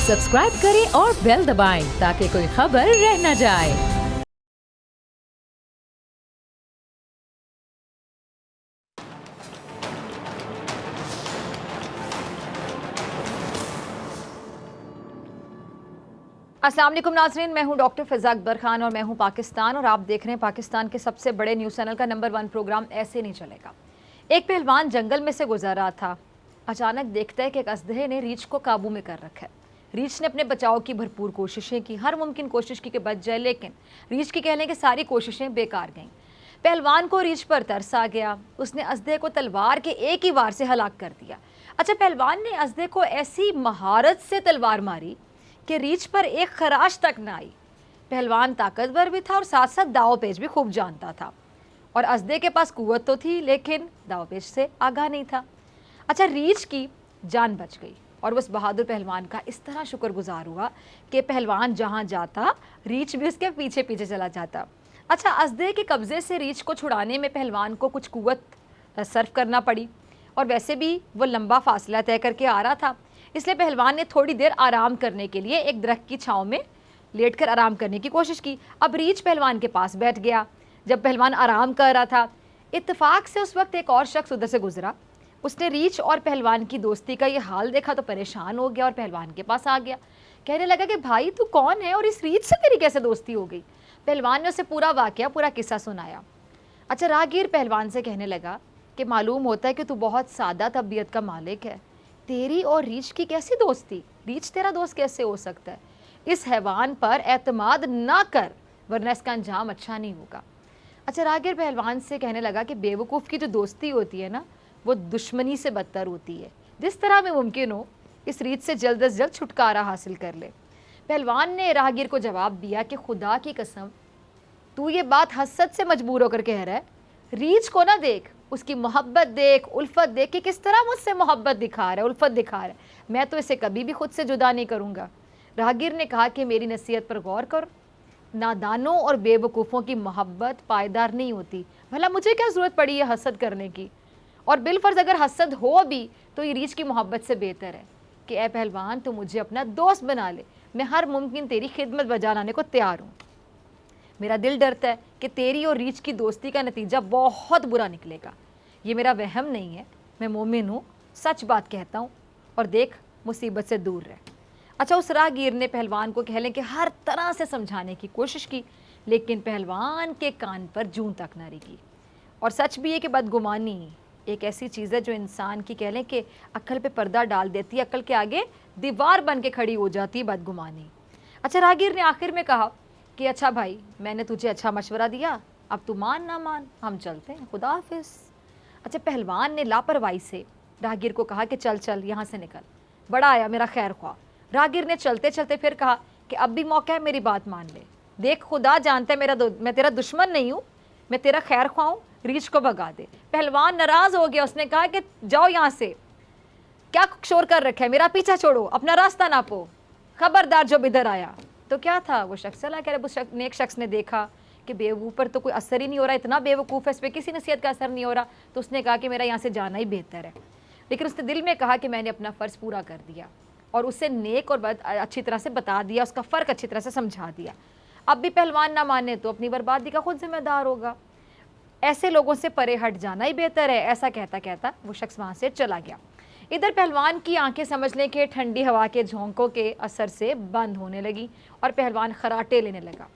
Subscribe करें और bell दबाएं ताकि कोई खबर रह न जाए। अस्सलाम वालेकुम नाज़रीन, मैं हूं डॉक्टर फ़िज़ा अकबर खान और मैं हूं पाकिस्तान और आप देख रहे हैं पाकिस्तान के सबसे बड़े न्यूज़ चैनल का नंबर 1 प्रोग्राम ऐसे नहीं चलेगा। एक पहलवान जंगल में से गुजर रहा था। अचानक देखता है कि एक अजदहे ने रीछ को काबू में कर रखा है। रीछ ने अपने बचाव की भरपूर कोशिशें की, हर मुमकिन कोशिश की कि बच जाए, लेकिन रीछ की कहने की सारी कोशिशें बेकार गईं। पहलवान को रीछ पर तरस आ गया। उसने अजदहे को तलवार के एक ही वार से हलाक कर दिया। अच्छा, पहलवान ने अजदहे को ऐसी महारत से तलवार मारी कि रीछ पर एक खराश तक न आई। पहलवान ताकतवर भी था और साथ साथ दाव पेच भी खूब जानता था और अजदे के पास कुव्वत तो थी लेकिन दाव पेच से आगाह नहीं था। अच्छा, रीछ की जान बच गई और उस बहादुर पहलवान का इस तरह शुक्रगुजार हुआ कि पहलवान जहाँ जाता रीछ भी उसके पीछे पीछे चला जाता। अच्छा, अजदे के कब्जे से रीछ को छुड़ाने में पहलवान को कुछ कुव्वत सर्फ करना पड़ी और वैसे भी वो लंबा फासला तय करके आ रहा था, इसलिए पहलवान ने थोड़ी देर आराम करने के लिए एक दरख्त की छांव में लेटकर आराम करने की कोशिश की। अब रीछ पहलवान के पास बैठ गया। जब पहलवान आराम कर रहा था, इत्तेफाक से उस वक्त एक और शख्स उधर से गुजरा। उसने रीछ और पहलवान की दोस्ती का ये हाल देखा तो परेशान हो गया और पहलवान के पास आ गया। कहने लगा कि भाई तू कौन है और इस रीछ से तेरी कैसे दोस्ती हो गई। पहलवान ने उसे पूरा वाकया, पूरा किस्सा सुनाया। अच्छा, राहगीर पहलवान से कहने लगा कि मालूम होता है कि तू बहुत सादा तबीयत का मालिक है, तेरी और रीछ की कैसी दोस्ती, रीछ तेरा दोस्त कैसे हो सकता है। इस हैवान पर एतमाद ना कर वरना इसका अंजाम अच्छा नहीं होगा। अच्छा, राहगीर पहलवान से कहने लगा कि बेवकूफ़ की जो दोस्ती होती है ना, वो दुश्मनी से बदतर होती है। जिस तरह में मुमकिन हो इस रीछ से जल्द से जल्द छुटकारा हासिल कर ले। पहलवान ने राहगीर को जवाब दिया कि खुदा की कसम, तू ये बात हसद से मजबूर होकर कह रहा है। रीछ को ना देख, उसकी मोहब्बत देख, उल्फत देख कि किस तरह मुझसे मोहब्बत दिखा रहा है, उल्फत दिखा रहा है। मैं तो इसे कभी भी खुद से जुदा नहीं करूँगा। राहगीर ने कहा कि मेरी नसीहत पर गौर कर, नादानों और बेवकूफ़ों की मोहब्बत पायदार नहीं होती। भला मुझे क्या ज़रूरत पड़ी है हसद करने की, और बिलफर्ज अगर हसद हो भी तो ये रीछ की मोहब्बत से बेहतर है कि ए पहलवान तू मुझे अपना दोस्त बना ले, मैं हर मुमकिन तेरी खिदमत बजा लाने को तैयार हूँ। मेरा दिल डरता है कि तेरी और रीछ की दोस्ती का नतीजा बहुत बुरा निकलेगा। ये मेरा वहम नहीं है, मैं मोमिन हूँ, सच बात कहता हूँ, और देख मुसीबत से दूर रह। अच्छा, उस राहगीर ने पहलवान को कह लें कि हर तरह से समझाने की कोशिश की, लेकिन पहलवान के कान पर जूं तक ना रिकी। और सच भी है कि बदगुमानी एक ऐसी चीज़ है जो इंसान की कह लें कि अक्ल पे पर्दा डाल देती है, अक्ल के आगे दीवार बन के खड़ी हो जाती है बदगुमानी। अच्छा, राहगीर ने आखिर में कहा कि अच्छा भाई, मैंने तुझे अच्छा मशवरा दिया, अब तू मान ना मान, हम चलते हैं, खुदा हाफिज़। अच्छा, पहलवान ने लापरवाही से राहगीर को कहा कि चल चल यहाँ से निकल, बड़ा आया मेरा खैर ख्वाह। राहगीर ने चलते चलते फिर कहा कि अब भी मौका है, मेरी बात मान ले। देख, खुदा जानता है मैं तेरा दुश्मन नहीं हूँ, मैं तेरा खैर ख्वाह हूँ, रीछ को भगा दे। पहलवान नाराज़ हो गया। उसने कहा कि जाओ यहाँ से, क्या शोर कर रखा है, मेरा पीछा छोड़ो, अपना रास्ता नापो, खबरदार जब इधर आया। तो क्या था, वो शख्स चला गया। उस नेक शख्स ने देखा कि बेवकूफ़ पर तो कोई असर ही नहीं हो रहा, इतना बेवकूफ़ है, इस पर किसी नसीहत का असर नहीं हो रहा, तो उसने कहा कि मेरा यहाँ से जाना ही बेहतर है। लेकिन उसने दिल में कहा कि मैंने अपना फ़र्ज़ पूरा कर दिया और उसे नेक और बद अच्छी तरह से बता दिया, उसका फ़र्क अच्छी तरह से समझा दिया। अब भी पहलवान ना माने तो अपनी बर्बादी का खुद जिम्मेदार होगा। ऐसे लोगों से परे हट जाना ही बेहतर है। ऐसा कहता कहता वो शख्स वहाँ से चला गया। इधर पहलवान की आंखें समझ लें कि ठंडी हवा के झोंकों के असर से बंद होने लगी और पहलवान खराटे लेने लगा।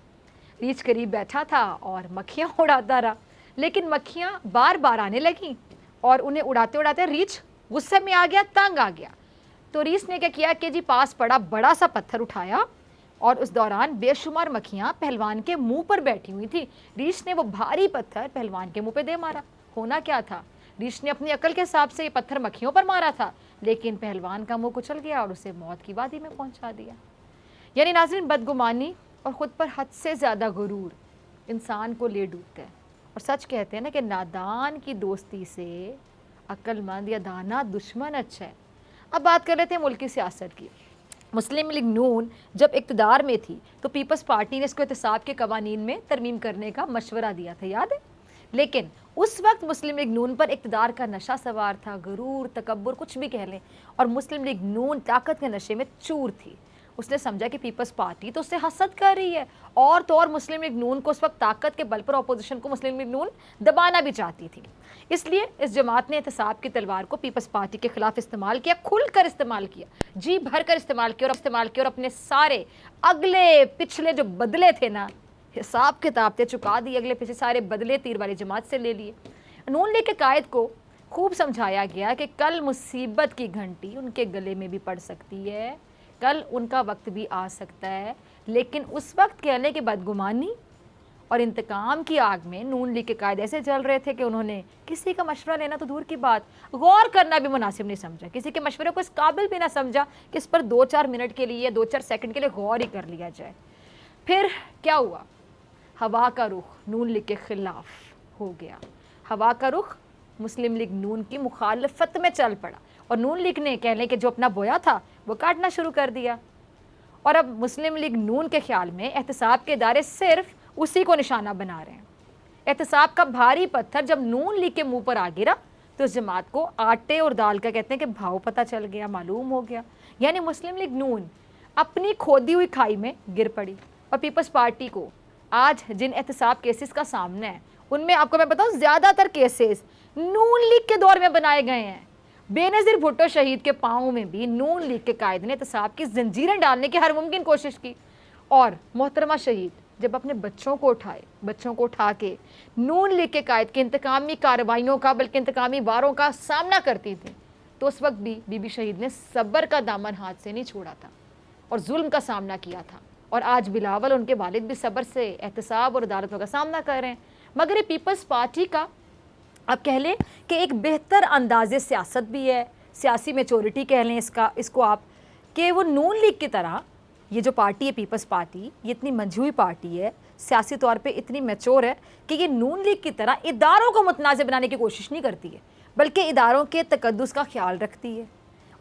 रीछ करीब बैठा था और मक्खियाँ उड़ाता रहा, लेकिन मक्खियाँ बार बार आने लगीं और उन्हें उड़ाते उड़ाते रीछ गुस्से में आ गया, तंग आ गया। तो रीछ ने क्या किया कि जी पास पड़ा बड़ा सा पत्थर उठाया और उस दौरान बेशुमार मक्खियाँ पहलवान के मुंह पर बैठी हुई थी। रीछ ने वो भारी पत्थर पहलवान के मुंह पे दे मारा। होना क्या था, रीछ ने अपनी अकल के हिसाब से ये पत्थर मक्खियों पर मारा था, लेकिन पहलवान का मुंह कुचल गया और उसे मौत की वादी में पहुंचा दिया। यानी नाज़रीन, बदगुमानी और ख़ुद पर हद से ज़्यादा गुरूर इंसान को ले डूबता है। और सच कहते हैं ना कि नादान की दोस्ती से अक्लमंद या दाना दुश्मन अच्छा है। अब बात कर लेते हैं मुल्क की सियासत की। मुस्लिम लीग नून जब इक़्तिदार में थी तो पीपल्स पार्टी ने इसको एहतसाब के कवानीन में तरमीम करने का मशवरा दिया था, याद है। लेकिन उस वक्त मुस्लिम लीग नून पर इक़्तिदार का नशा सवार था, गुरूर, तकब्बुर कुछ भी कह लें, और मुस्लिम लीग नून ताकत के नशे में चूर थी। उसने समझा कि पीपल्स पार्टी तो उससे हसद कर रही है, और तो और मुस्लिम लीग नून को उस वक्त ताकत के बल पर अपोजिशन को मुस्लिम लीग नून दबाना भी चाहती थी। इसलिए इस जमात ने एहतसाब की तलवार को पीपल्स पार्टी के खिलाफ इस्तेमाल किया, खुलकर इस्तेमाल किया, जी भर कर इस्तेमाल किया और अपने सारे अगले पिछले जो बदले थे ना, हिसाब किताब थे चुका दिए, अगले पिछले सारे बदले तीर वाली जमात से ले लिए। नून लीग के कायद को खूब समझाया गया कि कल मुसीबत की घंटी उनके गले में भी पड़ सकती है, कल उनका वक्त भी आ सकता है, लेकिन उस वक्त कहने की बदगुमानी और इंतकाम की आग में नून लीग के कायद ऐसे चल रहे थे कि उन्होंने किसी का मशवरा लेना तो दूर की बात, गौर करना भी मुनासिब नहीं समझा, किसी के मशवरे को इस काबिल भी ना समझा कि इस पर 2-4 मिनट के लिए 2-4 सेकंड के लिए गौर ही कर लिया जाए। फिर क्या हुआ, हवा का रुख नून लीग के खिलाफ हो गया, हवा का रुख मुस्लिम लीग नून की मुखालफत में चल पड़ा और नून लीग ने कहने के जो अपना बोया था वो काटना शुरू कर दिया। और अब मुस्लिम लीग नून के ख्याल में एहतसाब के इदारे सिर्फ उसी को निशाना बना रहे हैं। एहतसाब का भारी पत्थर जब नून लीग के मुंह पर आ गिरा तो इस जमात को आटे और दाल का कहते हैं कि भाव पता चल गया, मालूम हो गया, यानी मुस्लिम लीग नून अपनी खोदी हुई खाई में गिर पड़ी। और पीपल्स पार्टी को आज जिन एहतसाब केसेस का सामना है उनमें आपको मैं बताऊं ज़्यादातर केसेस नून लीग के दौर में बनाए गए हैं। बेनज़ीर भुट्टो शहीद के पाँव में भी नून लीग के कायद ने एहतसाब की जंजीरें डालने की हर मुमकिन कोशिश की। और मोहतरमा शहीद जब अपने बच्चों को उठा के नून लीग के कायद के इंतकामी कार्रवाइयों का बल्कि इंतकामी वारों का सामना करती थी तो उस वक्त भी बीबी शहीद ने सब्र का दामन हाथ से नहीं छोड़ा था और जुल्म का सामना किया था। और आज बिलावल उनके वालिद भी सब्र से एहतसाब और अदालतों का सामना कर रहे हैं। मगर ये पीपल्स पार्टी का अब कह लें कि एक बेहतर अंदाज़े सियासत भी है, सियासी मेचोरिटी कह लें इसको आप, कि वो नून लीग की तरह ये जो पार्टी है पीपल्स पार्टी, ये इतनी मंझी हुई पार्टी है, सियासी तौर पे इतनी मैच्योर है कि ये नून लीग की तरह इदारों को मुतनाज़ बनाने की कोशिश नहीं करती है, बल्कि इदारों के तकद्दुस का ख्याल रखती है।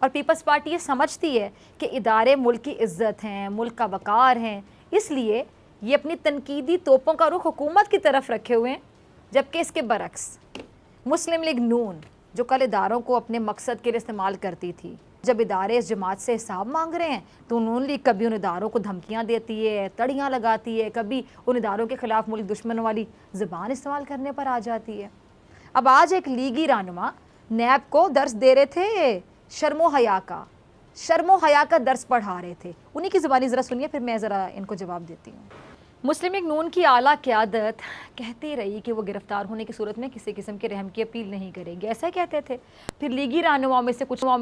और पीपल्स पार्टी ये समझती है कि इदारे मुल्क की इज़्ज़त हैं, मुल्क का वक़ार हैं, इसलिए ये अपनी तनकीदी तोपों का रुख हुकूमत की तरफ रखे हुए हैं। जबकि इसके बरक्स मुस्लिम लीग नून जो कल इदारों को अपने मकसद के लिए इस्तेमाल करती थी, जब इदारे इस जमात से हिसाब मांग रहे हैं तो नून लीग कभी उन इदारों को धमकियां देती है, तड़ियां लगाती है, कभी उन इदारों के ख़िलाफ़ मुल्क दुश्मनों वाली ज़बान इस्तेमाल करने पर आ जाती है। अब आज एक लीगी रहनुमा नैब को दर्स दे रहे थे, शर्मो हया का दर्स पढ़ा रहे थे। उन्हीं की ज़बानी ज़रा सुनिए, फिर मैं ज़रा इनको जवाब देती हूँ। मुस्लिम लीग नून की आला क़यादत कहती रही कि वो गिरफ्तार होने की सूरत में किसी किस्म के रहम की अपील नहीं करेगी, ऐसा कहते थे। फिर लीगी रहनुमाओं में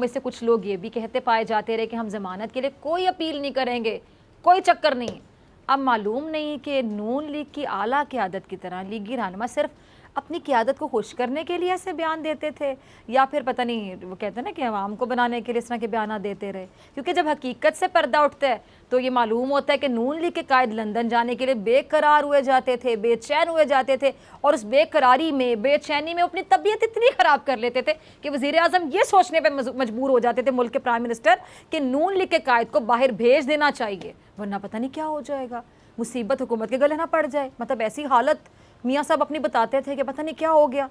से कुछ लोग ये भी कहते पाए जाते रहे कि हम ज़मानत के लिए कोई अपील नहीं करेंगे, कोई चक्कर नहीं। अब मालूम नहीं कि नून लीग की आला क़यादत की तरह लीगी रहनुमा सिर्फ अपनी क़यादत को खुश करने के लिए ऐसे बयान देते थे, या फिर पता नहीं वो कहते हैं ना कि अवाम को बनाने के लिए इस तरह के बयान देते रहे। क्योंकि जब हकीकत से पर्दा उठता है तो ये मालूम होता है कि नून लीग के कायद लंदन जाने के लिए बेकरार हुए जाते थे, बेचैन हुए जाते थे, और उस बेकरारी में, बेचैनी में अपनी तबीयत इतनी ख़राब कर लेते थे कि वज़ीर आज़म ये सोचने पर मजबूर हो जाते थे, मुल्क के प्राइम मिनिस्टर, कि नून लीग के कायद को बाहर भेज देना चाहिए वरना पता नहीं क्या हो जाएगा, मुसीबत हुकूमत के गले ना पड़ जाए। मतलब ऐसी हालत मियाँ साहब अपनी बताते थे कि पता नहीं क्या हो गया।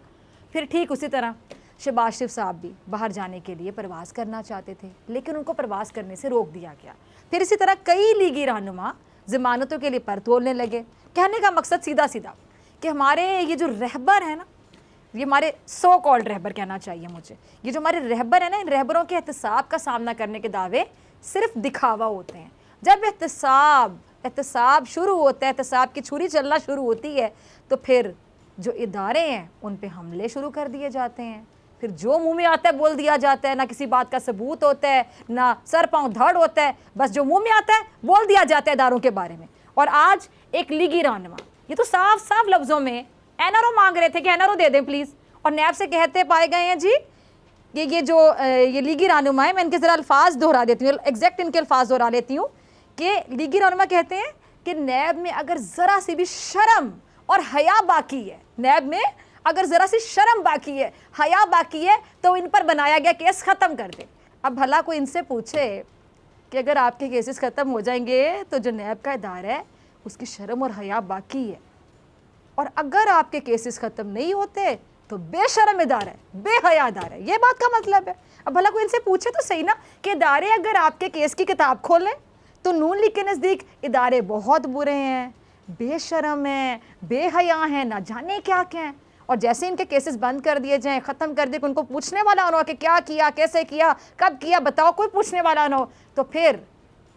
फिर ठीक उसी तरह शहबाज शरीफ साहब भी बाहर जाने के लिए प्रवास करना चाहते थे, लेकिन उनको प्रवास करने से रोक दिया गया। फिर इसी तरह कई लीगी रहनुमा ज़मानतों के लिए पर तोड़ने लगे। कहने का मकसद सीधा सीधा कि हमारे ये जो रहबर है ना, ये हमारे सो कॉल्ड रहबर कहना चाहिए मुझे, ये जो हमारे रहबर है ना, इन रहबरों के एहतसाब का सामना करने के दावे सिर्फ दिखावा होते हैं। जब एहतसाब शुरू होता है, एहतसाब की छुरी चलना शुरू होती है, तो फिर जो इदारे हैं उन पे हमले शुरू कर दिए जाते हैं। फिर जो मुंह में आता है बोल दिया जाता है, ना किसी बात का सबूत होता है, ना सर पांव धड़ होता है, बस जो मुंह में आता है बोल दिया जाता है इदारों के बारे में। और आज एक लीगी रहनुमा ये तो साफ साफ लफ्ज़ों में एनआरओ मांग रहे थे कि एनआरओ दे दें प्लीज़, और नैब से कहते पाए गए हैं जी ये लीगी रहनुमा है, मैं इनके ज़रा अल्फाज दोहरा देती हूँ, एग्जैक्ट इनके अल्फाज दोहरा लेती हूँ कि लीगी रहनुमा कहते हैं कि नैब में अगर ज़रा सी भी शर्म और हया बाकी है, नैब में अगर ज़रा सी शर्म बाकी है, हया बाकी है, तो इन पर बनाया गया केस ख़त्म कर दे। अब भला कोई इनसे पूछे कि अगर आपके केसेस ख़त्म हो जाएंगे तो जो नैब का इदारा है उसकी शर्म और हया बाकी है, और अगर आपके केसेस ख़त्म नहीं होते तो बेशर्म इदारा है, बेहया इदारा है, ये बात का मतलब है। अब भला कोई इनसे पूछे तो सही ना कि इदारे अगर आपके केस की किताब खोलें तो नून लीग के नज़दीक इदारे बहुत बुरे हैं, बेशरम हैं, बेहया हैं, ना जाने क्या क्या हैं। और जैसे इनके केसेस बंद कर दिए जाएं, ख़त्म कर दिए कि उनको पूछने वाला ना हो कि क्या किया, कैसे किया, कब किया, बताओ, कोई पूछने वाला ना हो, तो फिर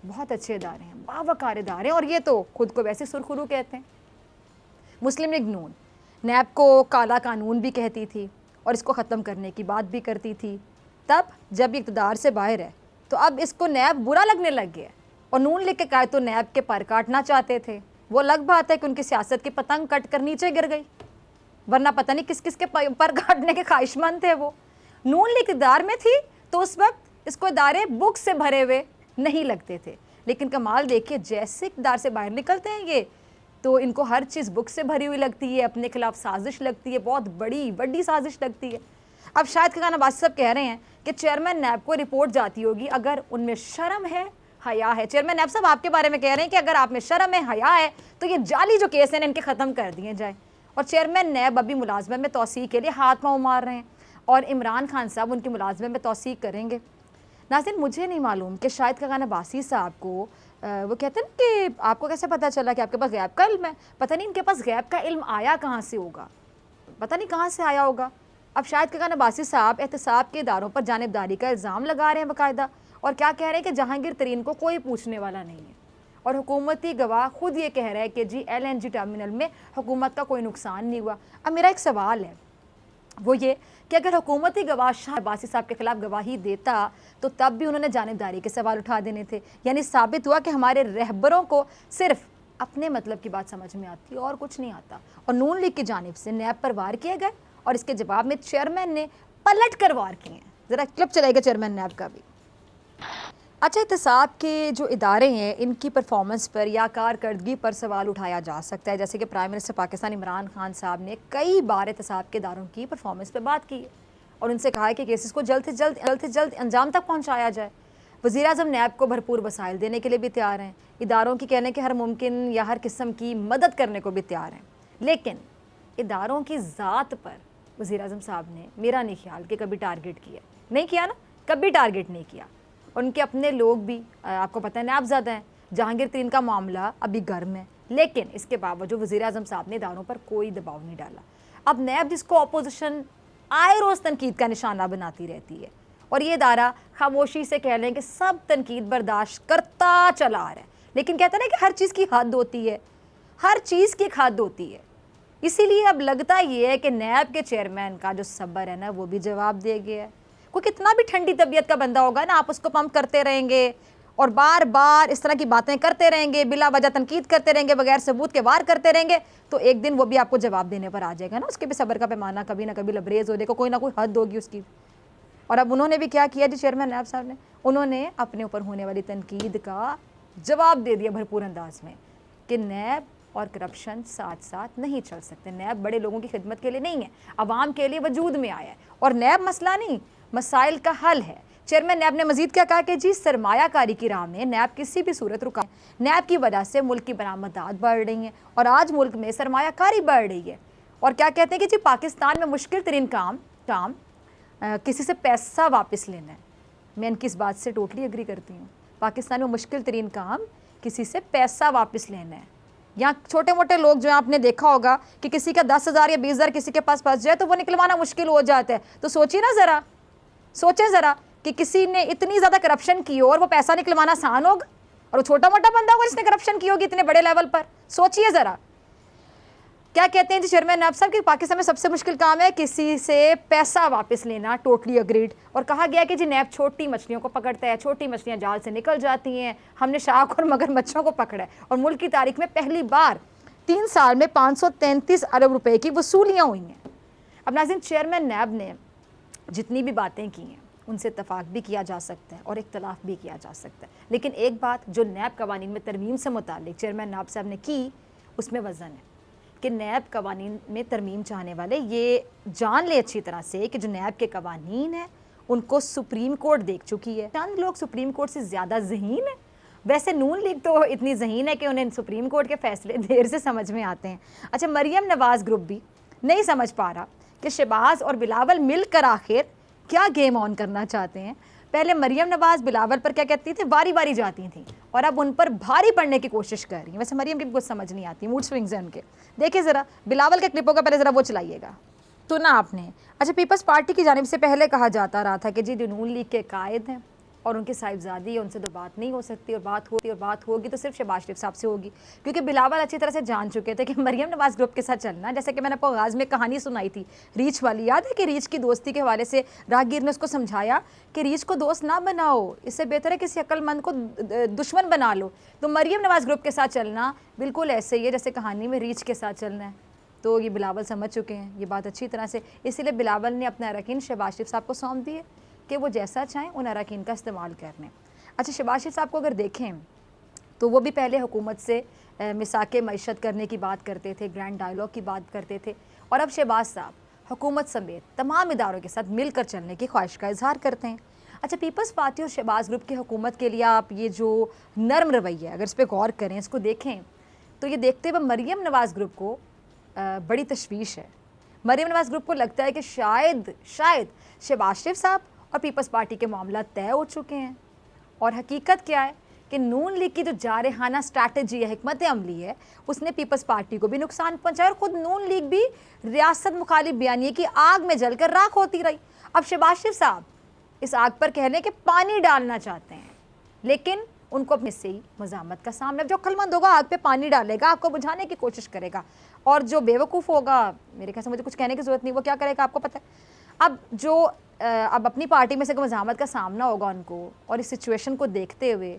बहुत अच्छे इदारे हैं, बावकार इदारे हैं। और ये तो खुद को वैसे सुरखुरू कहते हैं। मुस्लिम लीग नून नैब को काला कानून भी कहती थी और इसको ख़त्म करने की बात भी करती थी। तब जब इक़्तिदार से बाहर है तो अब इसको नैब बुरा लगने लग गया और नून लीग के कायद तो नैब के पर काटना चाहते थे। वो अलग बात है कि उनकी सियासत की पतंग कट कर नीचे गिर गई, वरना पता नहीं किस किस के पर काटने के ख्वाहिशमंद थे वो। नून लीग इक़्तिदार में थी तो उस वक्त इसको इदारे बुक से भरे हुए नहीं लगते थे, लेकिन कमाल देखिए, जैसे इक़्तिदार से बाहर निकलते हैं ये तो इनको हर चीज़ बुक से भरी हुई लगती है, अपने खिलाफ साजिश लगती है, बहुत बड़ी साजिश लगती है। अब शायद खान अब्बासी साहब कह रहे हैं कि चेयरमैन नैब को रिपोर्ट जाती होगी अगर उनमें शर्म है, हया है। चेयरमैन नैब साहब आपके बारे में कह रहे हैं कि अगर आप में शर्म है, हया है तो ये जाली जो केस हैं इनके ख़त्म कर दिए जाए। और चेयरमैन नैब अभी मुलाजमत में तौसीक के लिए हाथ पाँव मार रहे हैं और इमरान खान साहब उनकी मुलाजमत में तौसीक करेंगे। नाज़रीन, मुझे नहीं मालूम कि शाहिद खान अब्बासी साहब को वो कहते हैं कि आपको कैसे पता चला कि आपके पास गैब का इल्म है। पता नहीं इनके पास गैब का इल्म आया कहाँ से होगा, पता नहीं कहाँ से आया होगा। अब शाहिद खान अब्बासी साहब एहतसाब के इदारों पर जानिबदारी का इल्ज़ाम लगा रहे हैं बाकायदा, और क्या कह रहे हैं कि जहांगीर तरीन को कोई पूछने वाला नहीं है। और हुकूमती गवाह खुद ये कह रहा है कि जी LNG टर्मिनल में हुकूमत का कोई नुकसान नहीं हुआ। अब मेरा एक सवाल है, वो ये कि अगर हुकूमती गवाह शाह अब्बासी साहब के खिलाफ गवाही देता तो तब भी उन्होंने जानिबदारी के सवाल उठा देने थे। यानी साबित हुआ कि हमारे रहबरों को सिर्फ अपने मतलब की बात समझ में आती है और कुछ नहीं आता। और नून लीग की जानिब से नैब पर वार किए गए और इसके जवाब में चेयरमैन ने पलट कर वार किए हैं। ज़रा क्लिप चलाएगा चेयरमैन नैब का भी। अच्छा, एहतसाब के जो इदारे हैं इनकी परफॉर्मेंस पर या कारकर्दगी पर सवाल उठाया जा सकता है, जैसे कि प्राइम मिनिस्टर पाकिस्तान इमरान खान साहब ने कई बार एहतसाब के इदारों की परफॉर्मेंस पर बात की है और उनसे कहा है कि केसेस को जल्द से जल्द अंजाम तक पहुँचाया जाए। वज़ीर-ए-आज़म नैब को भरपूर वसाइल देने के लिए भी तैयार हैं, इदारों की कहने के हर मुमकिन या हर किस्म की मदद करने को भी तैयार हैं। लेकिन इदारों की ज़ात पर वज़ीर-ए-आज़म साहब ने मेरा नहीं ख्याल कि कभी टारगेट किया, नहीं किया ना, कभी टारगेट नहीं किया। उनके अपने लोग भी आपको पता है नैबज़दा हैं, जहांगीर तरीन का मामला अभी गर्म है, लेकिन इसके बावजूद वज़ीर-ए-आज़म साहब ने इदारों पर कोई दबाव नहीं डाला। अब नैब जिसको अपोजिशन आए रोज़ तनकीद का निशाना बनाती रहती है और ये इदारा खामोशी से कह लें कि सब तनकीद बर्दाश्त करता चला आ रहा है, लेकिन कहते हैं ना कि हर चीज़ की हद होती है, हर चीज़ की एक हद होती है। इसीलिए अब लगता ये है कि नैब के चेयरमैन का जो सब्र है ना वो भी जवाब दे गया है। कोई कितना भी ठंडी तबीयत का बंदा होगा ना, आप उसको पंप करते रहेंगे और बार बार इस तरह की बातें करते रहेंगे, बिला वजह तनकीद करते रहेंगे, बगैर सबूत के वार करते रहेंगे, तो एक दिन वो भी आपको जवाब देने पर आ जाएगा ना। उसके भी सब्र का पैमाना कभी ना कभी लबरेज हो जाएगा, कोई ना कोई हद होगी उसकी। और अब उन्होंने भी क्या किया जी, चेयरमैन नैब साहब ने, उन्होंने अपने ऊपर होने वाली तनकीद का जवाब दे दिया भरपूर अंदाज में कि नैब और करप्शन साथ साथ नहीं चल सकते। नैब बड़े लोगों की खिदमत के लिए नहीं है, अवाम के लिए वजूद में आया है और नैब मसला नहीं, मसाइल का हल है। चेयरमैन नैब ने मजीद क्या कहा कि जी सरमायाकारी की राह में नैब किसी भी सूरत रुका, नैब की वजह से मुल्क की बरामदात बढ़ रही हैं और आज मुल्क में सरमायाकारी बढ़ रही है। और क्या कहते हैं कि जी पाकिस्तान में मुश्किल तरीन काम किसी से पैसा वापस लेना है। मैं इनकी इस बात से टोटली एग्री करती हूँ। पाकिस्तान में मुश्किल तरीन काम किसी से पैसा वापस लेना है। यहाँ छोटे मोटे लोग जो आपने देखा होगा कि किसी का 10,000 या 20,000 किसी के पास फंस जाए तो वो निकलवाना मुश्किल हो जाता है। तो सोचिए ना ज़रा, सोचें ज़रा कि किसी ने इतनी ज़्यादा करप्शन की हो और वो पैसा निकलवाना आसान होगा, और वो छोटा मोटा बंदा होगा जिसने करप्शन की होगी इतने बड़े लेवल पर। सोचिए ज़रा। क्या कहते हैं जी चेयरमैन नैब साहब कि पाकिस्तान में सबसे मुश्किल काम है किसी से पैसा वापस लेना। Totally agreed. और कहा गया कि जी नैब छोटी मछलियों को पकड़ता है, छोटी मछलियाँ जाल से निकल जाती हैं, हमने शार्क और मगरमच्छों को पकड़ा है और मुल्क की तारीख में पहली बार 3 साल में 533 अरब रुपए की वसूलियाँ हुई हैं। अब नाज़रीन, चेयरमैन नैब ने जितनी भी बातें की हैं उनसे इत्तफाक भी किया जा सकता है और इख्तलाफ भी किया जा सकता है, लेकिन एक बात जो नैब कवानीन में तरमीम से मुतालिक चेयरमैन नैब साहब ने की उसमें वज़न है कि नैब कवानीन में तरमीम चाहने वाले ये जान ले अच्छी तरह से कि जो नैब के कवानीन हैं उनको सुप्रीम कोर्ट देख चुकी है। चंद लोग सुप्रीम कोर्ट से ज़्यादा ज़हीन है। वैसे नून लीग तो इतनी ज़हीन है कि उन्हें सुप्रीम कोर्ट के फैसले देर से समझ में आते हैं। अच्छा, मरियम नवाज़ ग्रुप भी नहीं समझ पा रहा कि शहबाज और बिलावल मिलकर आखिर क्या गेम ऑन करना चाहते हैं। पहले मरियम नवाज बिलावल पर क्या कहती थी, बारी बारी जाती थी, और अब उन पर भारी पड़ने की कोशिश कर रही हैं। वैसे मरियम की भी कुछ समझ नहीं आती, मूड स्विंग्स हैं उनके। देखिए ज़रा बिलावल के क्लिपों का पहले ज़रा वो चलाइएगा। तो ना आपने अच्छा, पीपल्स पार्टी की जानिब से पहले कहा जाता रहा था कि जी नून लीग के कायद हैं और उनकी साहिबजादी है, उनसे तो बात नहीं हो सकती, और बात होगी तो सिर्फ शहबाज शरीफ साहब से होगी, क्योंकि बिलावल अच्छी तरह से जान चुके थे कि मरियम नवाज ग्रुप के साथ चलना, जैसे कि मैंने आपको आगाज़ में कहानी सुनाई थी रीच वाली, याद है कि रीच की दोस्ती के हवाले से राहगीर ने उसको समझाया कि रीच को दोस्त ना बनाओ, इससे बेहतर है किसी अक्लमंद को दुश्मन बना लो। तो मरियम नवाज ग्रुप के साथ चलना बिल्कुल ऐसे ही है जैसे कहानी में रीच के साथ चलना है। तो ये बिलावल समझ चुके हैं ये बात अच्छी तरह से, इसीलिए बिलावल ने अपने अरकान शहबाज शरीफ साहब को सौंप दिए कि वो जैसा चाहें उन अरकान का इस्तेमाल करने। अच्छा, शहबाज शरीफ साहब को अगर देखें तो वो भी पहले हुकूमत से मिसाके मईशत करने की बात करते थे, ग्रैंड डायलॉग की बात करते थे, और अब शहबाज साहब हुकूमत समेत तमाम इदारों के साथ मिलकर चलने की ख्वाहिश का इजहार करते हैं। अच्छा, पीपल्स पार्टी और शहबाज ग्रुप की हुकूमत के लिए आप ये जो नरम रवैया, अगर इस पर गौर करें, इसको देखें, तो ये देखते हुए मरियम नवाज ग्रुप को बड़ी तशवीश है। मरियम नवाज ग्रुप को लगता है कि शायद शहबाज शरीफ साहब और पीपल्स पार्टी के मामला तय हो चुके हैं, और हकीकत क्या है कि नून लीग की जो जारहाना स्ट्रैटेजी है, हिकमत अमली है, उसने पीपल्स पार्टी को भी नुकसान पहुंचाया, और खुद नून लीग भी रियासत मुखालिफ बयानिए की आग में जलकर राख होती रही। अब शहबाज शरीफ साहब इस आग पर कहने के पानी डालना चाहते हैं, लेकिन उनको अपने से ही मज़ामत का सामना, जो अक्लमंद होगा आग पे पानी डालेगा, आपको बुझाने की कोशिश करेगा, और जो बेवकूफ़ होगा, मेरे ख्याल से मुझे कुछ कहने की ज़रूरत नहीं, वो क्या करेगा आपको पता है। अब अपनी पार्टी में से मज़ामत का सामना होगा उनको, और इस सिचुएशन को देखते हुए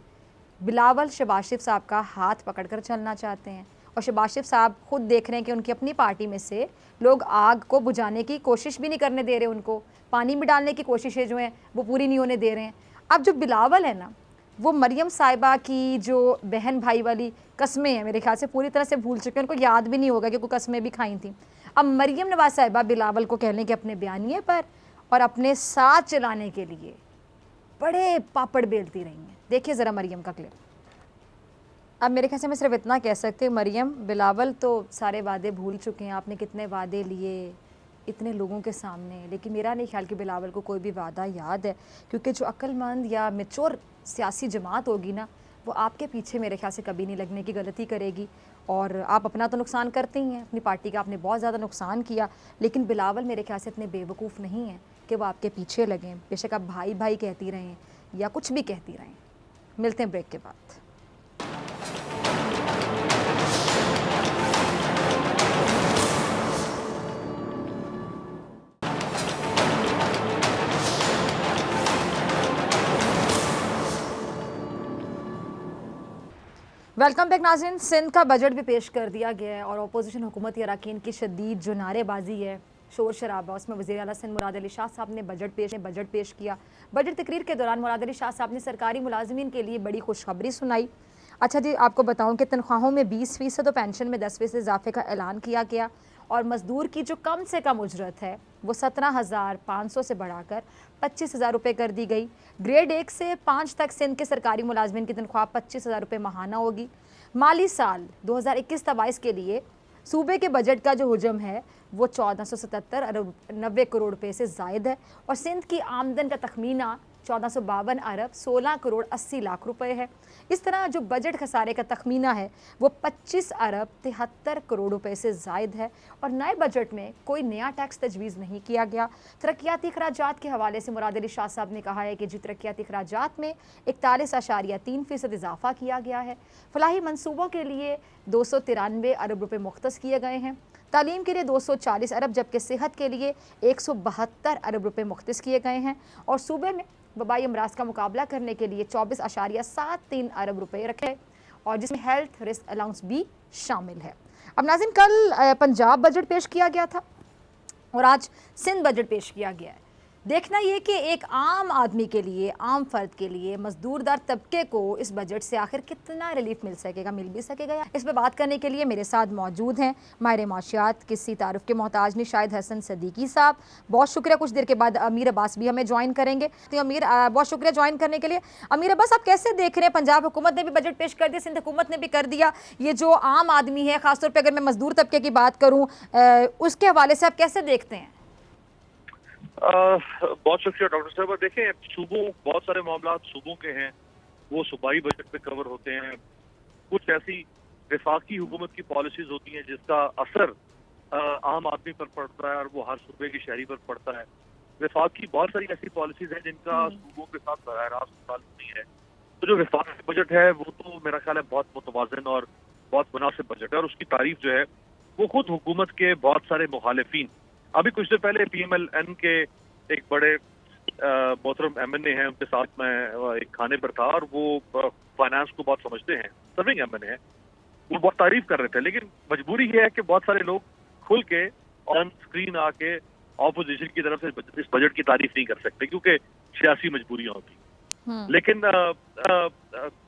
बिलावल शहबाज शरीफ साहब का हाथ पकड़कर चलना चाहते हैं, और शहबाज शरीफ साहब खुद देख रहे हैं कि उनकी अपनी पार्टी में से लोग आग को बुझाने की कोशिश भी नहीं करने दे रहे, उनको पानी में डालने की कोशिशें जो हैं वो पूरी नहीं होने दे रहे हैं। अब जो बिलावल है ना, वो मरियम साहिबा की जो बहन भाई वाली कस्में हैं, मेरे ख्याल से पूरी तरह से भूल चुके हैं, उनको याद भी नहीं होगा कि कोई कस्में भी खाई थी। अब मरियम नवाज साहिबा बिलावल को कहने के अपने बयानिए पर और अपने साथ चलाने के लिए बड़े पापड़ बेलती रही हैं। देखिए ज़रा मरियम का क्लिप। अब मेरे ख्याल से मैं सिर्फ इतना कह सकती हूँ, मरियम बिलावल तो सारे वादे भूल चुके हैं, आपने कितने वादे लिए इतने लोगों के सामने, लेकिन मेरा नहीं ख्याल कि बिलावल को कोई भी वादा याद है, क्योंकि जो अक्लमंद या मैच्योर सियासी जमात होगी ना, वो आपके पीछे मेरे ख्याल से कभी नहीं लगने की गलती करेगी। और आप अपना तो नुकसान करते ही हैं, अपनी पार्टी का आपने बहुत ज़्यादा नुकसान किया, लेकिन बिलावल मेरे ख्याल से इतने बेवकूफ़ नहीं हैं कि वो आपके पीछे लगें, बेशक आप भाई भाई कहती रहें या कुछ भी कहती रहें। मिलते हैं ब्रेक के बाद। वेलकम बैक नाज़रीन। सिंध का बजट भी पेश कर दिया गया है, और अपोजिशन हुकूमती अरकान की शदीद जो नारेबाजी है, शोर शराबा, उसमें वज़ीर आला सिंध मुराद अली शाह साहब ने बजट पेश किया। बजट तकरीर के दौरान मुराद अली शाह साहब ने सरकारी मुलाजिमीन के लिए बड़ी खुशखबरी सुनाई। अच्छा जी, आपको बताऊं कि तनख्वाहों में 20% और पेंशन में 10% इजाफे का ऐलान किया गया, और मज़दूर की जो कम से कम उजरत है वो 17,500 से बढ़ाकर 25,000 रुपये कर दी गई। ग्रेड 1 से 5 तक सिंध के सरकारी मुलाजमिन की तनख्वाह 25,000 रुपये माहाना होगी। माली साल 2021-22 के लिए सूबे के बजट का जो हुजम है वो 1477 अरब 90 करोड़ रुपये से ज़ायद है, और सिंध की आमदन का तखमीना 1452 अरब 16 करोड़ 80 लाख रुपए है। इस तरह जो बजट खसारे का तखमीना है वो 25 अरब 73 करोड़ रुपए से ज़ायद है, और नए बजट में कोई नया टैक्स तजवीज़ नहीं किया गया। तरक्याती अखराजात के हवाले से मुराद अली शाह साहब ने कहा है कि जो तरक्याती अखराजात में 41.3% इजाफा किया गया है। फलाही मनसूबों के लिए 293 अरब रुपये मुख्तस किए गए हैं, तालीम के लिए 240 अरब, जबकि सेहत के लिए 172 अरब रुपये मुख्तस किए गए हैं, और सूबे में वबाई अमराज का मुकाबला करने के लिए 24.73 अरब रुपये रखे, और जिसमें हेल्थ रिस्क अलाउंस भी शामिल है। अब नाज़रीन, कल पंजाब बजट पेश किया गया था और आज सिंध बजट पेश किया गया है। देखना ये कि एक आम आदमी के लिए, आम फर्द के लिए, मजदूरदार तबके को इस बजट से आखिर कितना रिलीफ मिल सकेगा, मिल भी सकेगा। इस पर बात करने के लिए मेरे साथ मौजूद हैं माहिर माशियात, किसी तारुफ के मोहताज नहीं, शाहिद हसन सदीकी साहब। बहुत शुक्रिया। कुछ देर के बाद अमीर अब्बास भी हमें ज्वाइन करेंगे। तो अमीर, बहुत शुक्रिया ज्वाइन करने के लिए। अमीर अब्बास, आप कैसे देख रहे हैं, पंजाब हुकूमत ने भी बजट पेश कर दिया, सिंध हुकूमत ने भी कर दिया, ये जो आम आदमी है, खासतौर पर अगर मैं मजदूर तबके की बात करूँ उसके हवाले से आप कैसे देखते हैं? बहुत शुक्रिया डॉक्टर साहब। देखें, सूबों, बहुत सारे मामला सूबों के हैं, वो सूबाई बजट पे कवर होते हैं। कुछ ऐसी वफाकी हुकूमत की पॉलिसीज होती हैं जिसका असर आम आदमी पर पड़ता है और वो हर सूबे की शहरी पर पड़ता है। वफाक की बहुत सारी ऐसी पॉलिसीज हैं जिनका सूबों के साथ बराह रास्त ताल्लुक नहीं है। तो जो वफाकी बजट है वो तो मेरा ख्याल है बहुत मुतवाज़िन और बहुत मुनासिब बजट है, और उसकी तारीफ जो है वो खुद हुकूमत के बहुत सारे मुखालिफिन, अभी कुछ देर पहले PMLN के एक बड़े मोहतरम MNA हैं, उनके साथ मैं एक खाने पर था और वो फाइनेंस को बहुत समझते हैं, सर्विंग MNA है, वो बहुत तारीफ कर रहे थे। लेकिन मजबूरी ये है कि बहुत सारे लोग खुल के ऑन स्क्रीन आके ऑपोजिशन की तरफ से इस बजट की तारीफ नहीं कर सकते क्योंकि सियासी मजबूरियां होती। लेकिन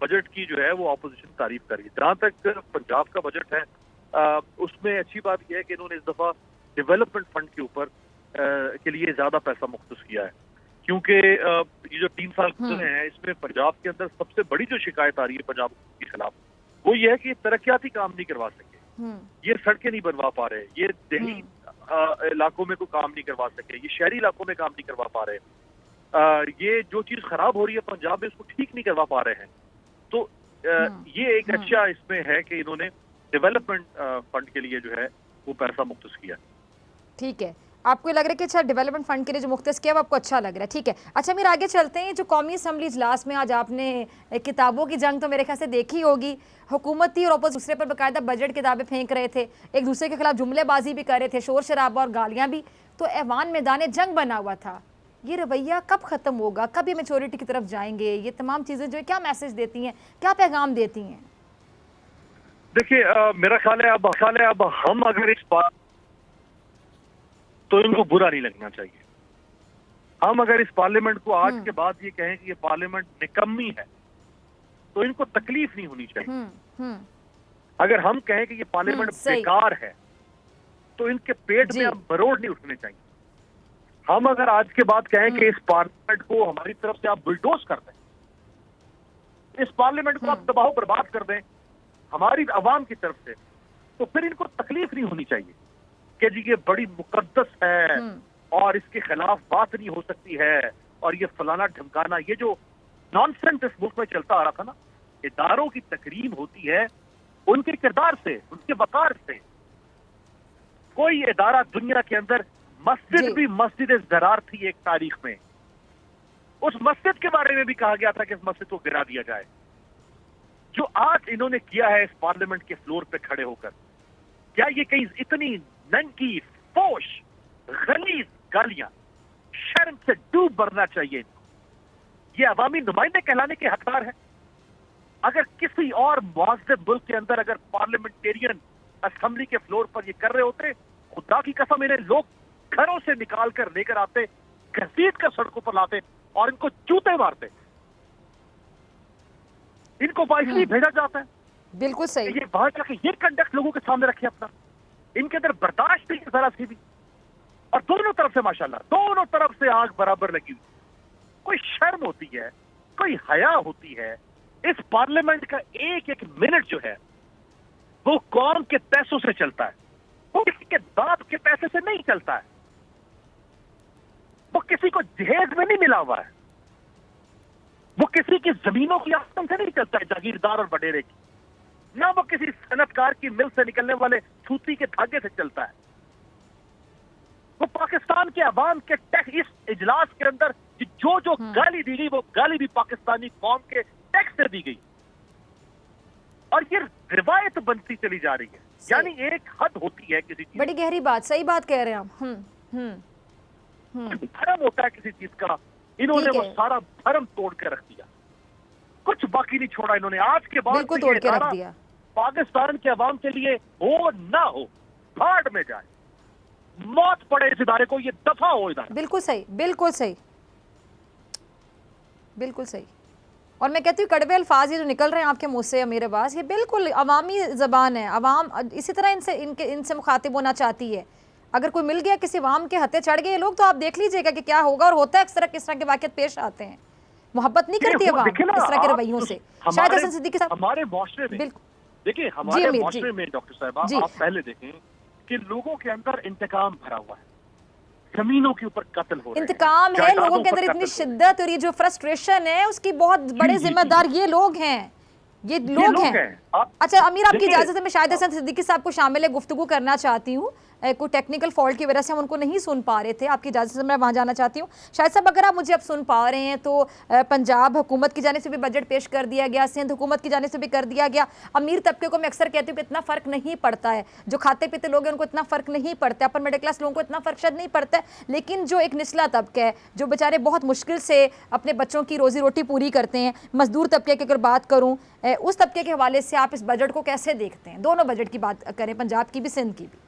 बजट की जो है वो ऑपोजिशन तारीफ कर रही है। जहां तक पंजाब का बजट है, उसमें अच्छी बात यह है कि इन्होंने इस दफा डेवलपमेंट फंड के ऊपर के लिए ज्यादा पैसा मुख्तस किया है, क्योंकि ये जो 3 साल गुजरे हैं इसमें पंजाब के अंदर सबसे बड़ी जो शिकायत आ रही है पंजाब के खिलाफ वो ये है कि तरक्याती काम नहीं करवा सके, ये सड़कें नहीं बनवा पा रहे, ये दिल्ली इलाकों में कोई काम नहीं करवा सके, ये शहरी इलाकों में काम नहीं करवा पा रहे, ये जो चीज खराब हो रही है पंजाब में उसको ठीक नहीं करवा पा रहे हैं। तो ये एक अच्छा इसमें है कि इन्होंने डेवलपमेंट फंड के लिए जो है वो पैसा मुख्तस किया। ठीक है, आपको लग रहा है कि अच्छा डेवलपमेंट फंड के लिए जो मुख्तस किया वो आपको अच्छा लग रहा है, ठीक है। अच्छा, मेरे आगे चलते हैं। जो कौमी असम्बली इजलास में आज आपने किताबों की जंग तो मेरे ख्याल से देखी होगी, हुकूमती और अपोजिशन दूसरे पर बाकायदा बजट किताबें फेंक रहे थे, एक दूसरे के खिलाफ जुमलेबाजी भी कर रहे थे, शोर शराबा और गालियाँ भी, तो ऐवान मैदान जंग बना हुआ था। ये रवैया कब ख़त्म होगा, कब ये मेचोरिटी की तरफ जाएंगे, ये तमाम चीज़ें जो है क्या मैसेज देती हैं, क्या पैगाम देती हैं? देखिए, मेरा ख्याल है अब हम अगर इस बात तो इनको बुरा नहीं लगना चाहिए। हम अगर इस पार्लियामेंट को आज के बाद ये कहें कि ये पार्लियामेंट निकम्मी है तो इनको तकलीफ नहीं होनी चाहिए। अगर हम कहें कि ये पार्लियामेंट बेकार है तो इनके पेट में अब बरोड़ नहीं उठने चाहिए। हम अगर आज के बाद कहें कि इस पार्लियामेंट को हमारी तरफ से आप बुलडोज कर दें, इस पार्लियामेंट को आप तबाह बर्बाद कर दें हमारी आवाम की तरफ से, तो फिर इनको तकलीफ नहीं होनी चाहिए कि जी ये बड़ी मुकद्दस है और इसके खिलाफ बात नहीं हो सकती है और ये फलाना ढमकाना, ये जो नॉनसेंस इस मुल्क में चलता आ रहा था ना, इदारों की तकरीम होती है उनके किरदार से, उनके वकार से। कोई इदारा दुनिया के अंदर, मस्जिद भी मस्जिद ज़रार थी एक तारीख में, उस मस्जिद के बारे में भी कहा गया था कि इस मस्जिद को गिरा दिया जाए। जो आज इन्होंने किया है इस पार्लियामेंट के फ्लोर पे खड़े होकर, क्या ये कहीं इतनी नंगी फोश गलीज गालियां, शर्म से डूब मरना चाहिए इनको। ये अवामी नुमाइंदे कहलाने के हकदार है। अगर किसी और मुअज़्ज़ब मुल्क के अंदर अगर पार्लियामेंटेरियन असेंबली के फ्लोर पर ये कर रहे होते, खुदा की कसम इन्हें लोग घरों से निकाल कर लेकर आते, घसीट कर सड़कों पर लाते और इनको जूते मारते। इनको इसलिए भेजा जाता है, बिल्कुल सही, ये बाहर जाके ये कंडक्ट लोगों के सामने रखे अपना, इनके अंदर बर्दाश्त नहीं जरा सी भी। और दोनों तरफ से माशाल्लाह दोनों तरफ से आग बराबर लगी हुई। कोई शर्म होती है, कोई हया होती है। इस पार्लियामेंट का एक एक मिनट जो है वो कौम के पैसों से चलता है, वो किसी के बाप के पैसे से नहीं चलता है, वो किसी को जहेज में नहीं मिला हुआ है, वो किसी की जमीनों की आमदन से नहीं चलता है, जागीरदार और बडेरे की, ना वो किसी सनतकार की मिल से निकलने वाले सूती के धागे से चलता है। वो पाकिस्तान के अवाम के टैक्स, इस इजलास के अंदर जो गाली दी गई वो गाली भी पाकिस्तानी कौम के टैक्स से दी गई और ये रिवायत बनती चली जा रही है। यानी एक हद होती है किसी चीज, बड़ी गहरी बात, सही बात कह रहे हैं आप। भरम होता है किसी चीज का, इन्होंने वो सारा भरम तोड़ के रख दिया, कुछ बाकी नहीं छोड़ा इन्होंने। आज के बाद बिल्कुल तोड़ के रख दिया। पाकिस्तान के अवाम के लिए हो ना हो, भाड़ में जाए, मौत पड़े इस इदारे को, ये दफा हो इदारा। बिल्कुल सही, बिल्कुल सही, बिल्कुल सही। और मैं कहती हूँ कड़वे अल्फाज ये जो निकल रहे हैं आपके मुंह से अमीर अब्बास, ये बिल्कुल अवामी ज़बान है। अवाम इसी तरह इनसे मुखातिब होना चाहती है। अगर कोई मिल गया किसी अवाम के हत्थे चढ़ गए लोग तो आप देख लीजिएगा कि क्या होगा। और होता है अक्सर किस तरह के वाक़ियात पेश आते हैं, मोहब्बत नहीं करती अवाम इस तरह के रवैयों से। शायद हसन सिद्दीकी साहब हमारे माशरे में, देखिए हमारे माशरे में डॉक्टर साहब आप पहले देखें कि लोगों के अंदर इंतकाम भरा हुआ है, जमीनों के ऊपर कत्ल हो रहे हैं, इंतकाम है, जायदादों लोगों के पर अंदर कत्ल इतनी हो रहे हैं। शिद्दत और ये जो फ्रस्ट्रेशन है उसकी बहुत बड़े जी, जिम्मेदार ये लोग हैं, ये लोग हैं। आप अच्छा अमीर, आपकी देखिए, इजाजत है मैं शाहिद हसन सिद्दीकी साहब को शामिल है गुफ्तगू करना चाहती हूँ। कोई टेक्निकल फॉल्ट की वजह से हम उनको नहीं सुन पा रहे थे, आपकी इजाजत से मैं वहाँ जाना चाहती हूँ। शाहिद साहब अगर आप मुझे अब सुन पा रहे हैं तो पंजाब हुकूमत की जाने से भी बजट पेश कर दिया गया, सिंध हुकूमत की जाने से भी कर दिया गया। अमीर तबके को मैं अक्सर कहती हूँ कि इतना फ़र्क नहीं पड़ता है, जो खाते पीते लोग हैं उनको इतना फ़र्क नहीं पड़ता है, अपर मिडिल क्लास लोगों को इतना फ़र्क शायद नहीं पड़ता है, लेकिन जो एक निचला तबका है जो बेचारे बहुत मुश्किल से अपने बच्चों की रोज़ी रोटी पूरी करते हैं, मजदूर तबके की अगर बात करूँ, उस तबके के हवाले से आप इस बजट को कैसे देखते हैं? दोनों बजट की बात करें, पंजाब की भी सिंध की भी।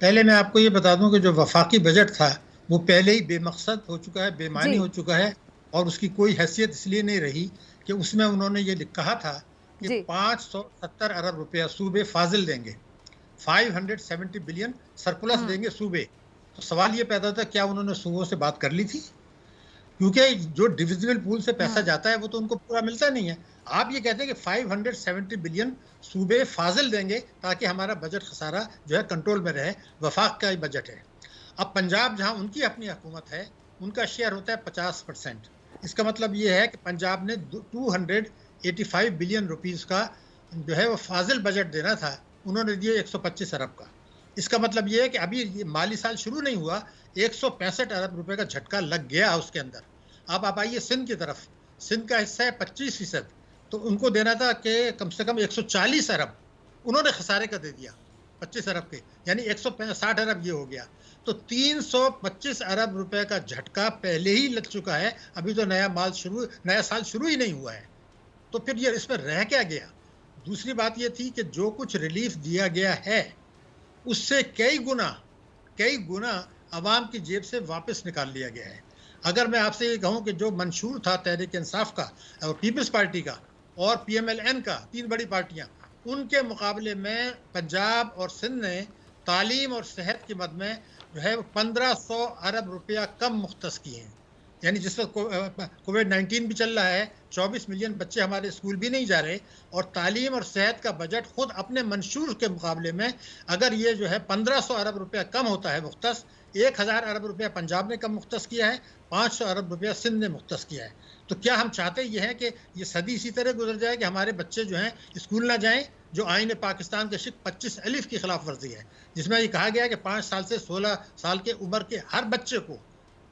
पहले मैं आपको ये बता दूं कि जो वफाकी बजट था वो पहले ही बेमकसद हो चुका है, बेमानी जी। हो चुका है, और उसकी कोई हैसियत इसलिए नहीं रही कि उसमें उन्होंने ये कहा था कि जी। 570 अरब रुपया सूबे फाजिल देंगे, 570 बिलियन सरप्लस देंगे सूबे। तो सवाल ये पैदा होता है क्या उन्होंने सूबों से बात कर ली थी? क्योंकि जो डिविजिबल पूल से पैसा जाता है वो तो उनको पूरा मिलता नहीं है। आप ये कहते हैं कि 570 बिलियन सूबे फाजिल देंगे ताकि हमारा बजट खसारा जो है कंट्रोल में रहे, वफाक का ही बजट है। अब पंजाब जहां उनकी अपनी हुकूमत है उनका शेयर होता है 50%। इसका मतलब ये है कि पंजाब ने 285 बिलियन रुपीस का जो है वो फाजिल बजट देना था, उन्होंने दिए 125 अरब का। इसका मतलब ये है कि अभी ये माली साल शुरू नहीं हुआ, 165 अरब रुपए का झटका लग गया उसके अंदर। अब आप आइए सिंध की तरफ, सिंध का हिस्सा है 25%, तो उनको देना था कि कम से कम 140 अरब, उन्होंने खसारे का दे दिया 25 अरब के, यानी 160 अरब ये हो गया। तो 325 अरब रुपए का झटका पहले ही लग चुका है, अभी तो नया साल शुरू ही नहीं हुआ है। तो फिर ये इसमें रह क्या गया? दूसरी बात ये थी कि जो कुछ रिलीफ दिया गया है उससे कई गुना अवाम की जेब से वापस निकाल लिया गया है। अगर मैं आपसे ये कहूँ कि जो मंशूर था तहरीक इंसाफ का और पीपल्स पार्टी का और पीएमएलएन का, तीन बड़ी पार्टियां, उनके मुकाबले में पंजाब और सिंध ने तालीम और सेहत की मद में जो है 1500 अरब रुपया कम मुख्तस किए हैं। यानी जिस वक्त कोविड-19 भी चल रहा है, 24 मिलियन बच्चे हमारे स्कूल भी नहीं जा रहे, और तालीम और सेहत का बजट खुद अपने मंशूर के मुकाबले में अगर ये जो है 1500 अरब रुपया कम होता है मुख्तस, 1000 अरब रुपया पंजाब ने कम मुख्तस किया है, 500 अरब रुपया सिंध ने मुख्तस किया है। तो क्या हम चाहते ये हैं कि ये सदी इसी तरह गुजर जाए कि हमारे बच्चे जो हैं स्कूल ना जाएं? जो आईन पाकिस्तान के शिक 25 अलिफ की खिलाफ वर्जी है, जिसमें ये कहा गया है कि 5 साल से 16 साल के उम्र के हर बच्चे को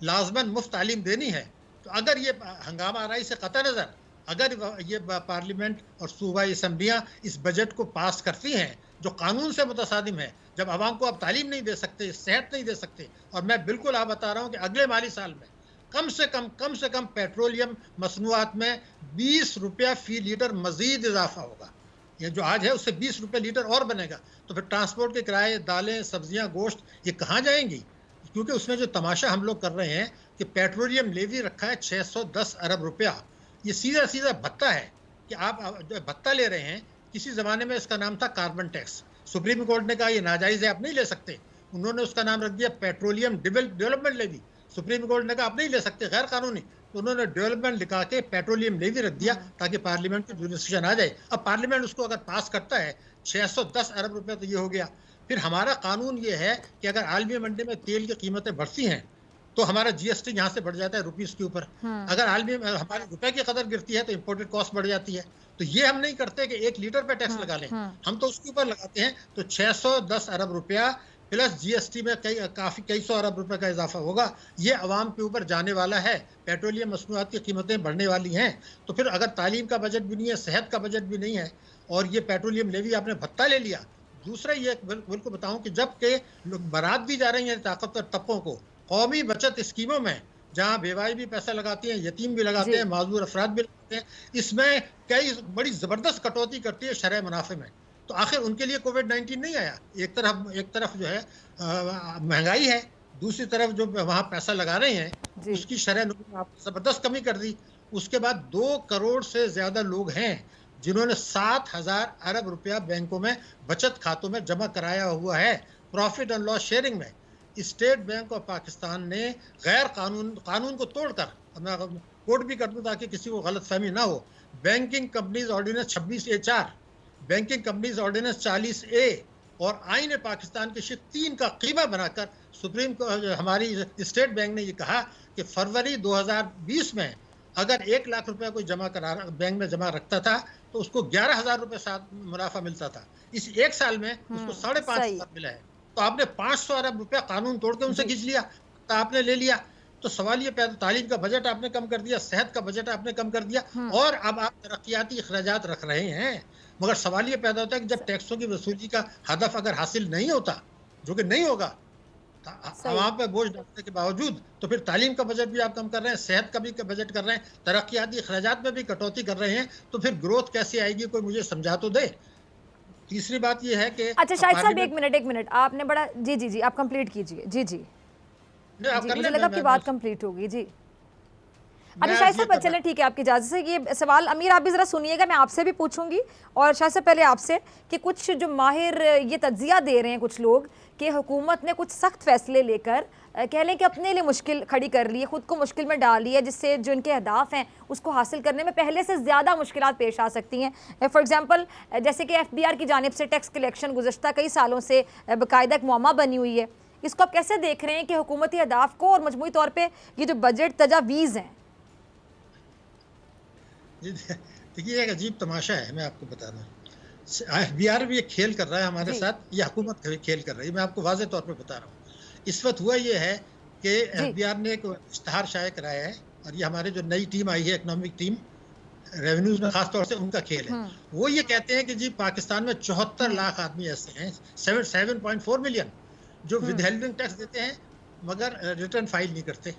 लाजमन मुफ्त तालीम देनी है। तो अगर ये हंगामा आराई से कतई नज़र अगर ये पार्लियामेंट और सूबाई असम्बलियाँ इस बजट को पास करती हैं जो कानून से मुतसादिम है, जब आवाम को अब तालीम नहीं दे सकते, सेहत नहीं दे सकते, और मैं बिल्कुल आप बता रहा हूँ कि अगले माली साल में कम से कम पेट्रोलियम मसनूआत में 20 रुपया फी लीटर मजीद इजाफा होगा। ये जो आज है उससे 20 रुपये लीटर और बनेगा। तो फिर ट्रांसपोर्ट के किराए, दालें, सब्जियां, गोश्त, ये कहाँ जाएंगी? क्योंकि उसमें जो तमाशा हम लोग कर रहे हैं कि पेट्रोलियम लेवी रखा है 610 अरब रुपया। ये सीधा भत्ता है कि आप जो भत्ता ले रहे हैं। किसी ज़माने में इसका नाम था कार्बन टैक्स, सुप्रीम कोर्ट ने कहा ये नाजायज़ है, आप नहीं ले सकते, उन्होंने उसका नाम रख दिया petroleum development levy. Supreme court ने कहा आप नहीं ले सकते, गैर कानूनी, तो उन्होंने डेवलपमेंट लिखा के पेट्रोलियम लेवी रख दिया ताकि पार्लियामेंट की जुरिस्डिक्शन आ जाए। अब पार्लियामेंट उसको अगर पास करता है 610 अरब रुपये, तो ये हो गया। फिर हमारा कानून ये है कि अगर आलमी मंडी में तेल की कीमतें बढ़ती हैं तो हमारा जीएसटी यहाँ से बढ़ जाता है रुपीस के ऊपर। अगर आलमी हमारे रुपए की कदर गिरती है तो इंपोर्टेड कॉस्ट बढ़ जाती है। तो ये हम नहीं करते कि 1 लीटर पे टैक्स लगा लें, हम तो उसके ऊपर लगाते हैं। तो 610 अरब रुपया प्लस जीएसटी में कई सौ अरब रुपए का इजाफा होगा। ये अवाम के ऊपर जाने वाला है। पेट्रोलियम मसनूआत की कीमतें बढ़ने वाली हैं। तो फिर अगर तालीम का बजट भी नहीं है, सेहत का बजट भी नहीं है, और ये पेट्रोलियम लेवी आपने भत्ता ले लिया। दूसरा ये बिल्कुल बताऊं कि जब के लोग बारात दी जा रही है ताकतवर तबकों को कौमी बचत स्कीमों में, जहाँ बेवाई भी पैसा लगाती हैं, यतीम भी लगाते हैं, माजूर अफराद भी लगाते हैं, इसमें कई बड़ी ज़बरदस्त कटौती करती है शरह मुनाफे में। तो आखिर उनके लिए कोविड-19 नहीं आया। एक तरफ जो है महंगाई है, दूसरी तरफ जो वहाँ पैसा लगा रहे हैं उसकी शरह ज़बरदस्त कमी कर दी। उसके बाद 2 करोड़ से ज़्यादा लोग हैं जिन्होंने 7000 अरब रुपया बैंकों में बचत खातों में जमा कराया हुआ है प्रॉफिट एंड लॉस शेयरिंग में। स्टेट बैंक ऑफ पाकिस्तान ने गैर कानून को तोड़कर, मैं कोट भी कर दूं ताकि किसी को गलत फहमी ना हो, banking companies ordinance 26A4, banking companies ordinance 40A और आईन पाकिस्तान के शिक 3 का कीमा बनाकर हमारी स्टेट बैंक ने ये कहा कि फरवरी 2020 में अगर 1 लाख रुपया कोई जमा करा बैंक में जमा रखता था तो उसको 11,000 रुपये साथ मुनाफा मिलता था। इस एक साल में उसको 5,500 मिला है। तो आपने 500 अरब रुपया कानून तोड़ के उनसे खींच लिया, तो आपने ले लिया। तो सवाल ये पैदा, तालीम का बजट आपने कम कर दिया, सेहत का बजट आपने कम कर दिया, और अब आप तरक्याती अखराजात रख रहे हैं। मगर सवाल ये पैदा होता है कि जब टैक्सों की वसूली का हदफ अगर हासिल नहीं होता, जो कि नहीं होगा, वहां पे बोझ डालने के बावजूद, तो फिर तालीम का बजट भी आप कम कर रहे हैं, सेहत का भी बजट कर रहे हैं, तरक्याती अखराजात में भी कटौती कर रहे हैं, तो फिर ग्रोथ कैसे आएगी, कोई मुझे समझा तो दे। तीसरी बात ये है कि अच्छा शाहिद साहब, एक मिनट, आपने बड़ा जी आप कंप्लीट कीजिए। जी मुझे लगा आपकी बात कंप्लीट होगी। जी अच्छा शाहिद साहब, चलें ठीक है, आपकी इजाज़त से ये सवाल अमीर आप भी ज़रा सुनिएगा, मैं आपसे भी पूछूंगी, और शायद से पहले आपसे कि कुछ जो माहिर ये तज्जिया दे रहे हैं कुछ लोग कि हुकूमत ने कुछ सख्त फैसले लेकर कह लें कि अपने लिए मुश्किल खड़ी कर ली है, ख़ुद को मुश्किल में डाल ली है, जिससे जो इनके अहदाफ हैं उसको हासिल करने में पहले से ज़्यादा मुश्किलात पेश आ सकती हैं। फॉर एग्ज़ाम्पल जैसे कि FBR की जानिब से टैक्स कलेक्शन गुज़श्ता कई सालों से बाकायदा एक मुअम्मा बनी हुई है। इसको आप कैसे देख रहे हैं कि हुकूमती अहदाफ को और मजमूई तौर पर ये जो बजट तजावीज़ हैं? देखिए, एक अजीब तमाशा है, मैं आपको बता रहा हूँ। FBR भी एक खेल कर रहा है हमारे साथ, ये हुकूमत भी खेल कर रही है। मैं आपको वाज़ेह तौर पर बता रहा हूँ। इस वक्त हुआ ये है कि FBR ने एक इश्तहार शाये कराया है, और ये हमारे जो नई टीम आई है, इकोनॉमिक टीम, रेवेन्यूज में खास तौर से उनका खेल है। वो ये कहते हैं कि जी पाकिस्तान में 74 लाख आदमी ऐसे हैं, 7.4 मिलियन, जो विदहेल्डिंग टैक्स देते हैं मगर रिटर्न फाइल नहीं करते।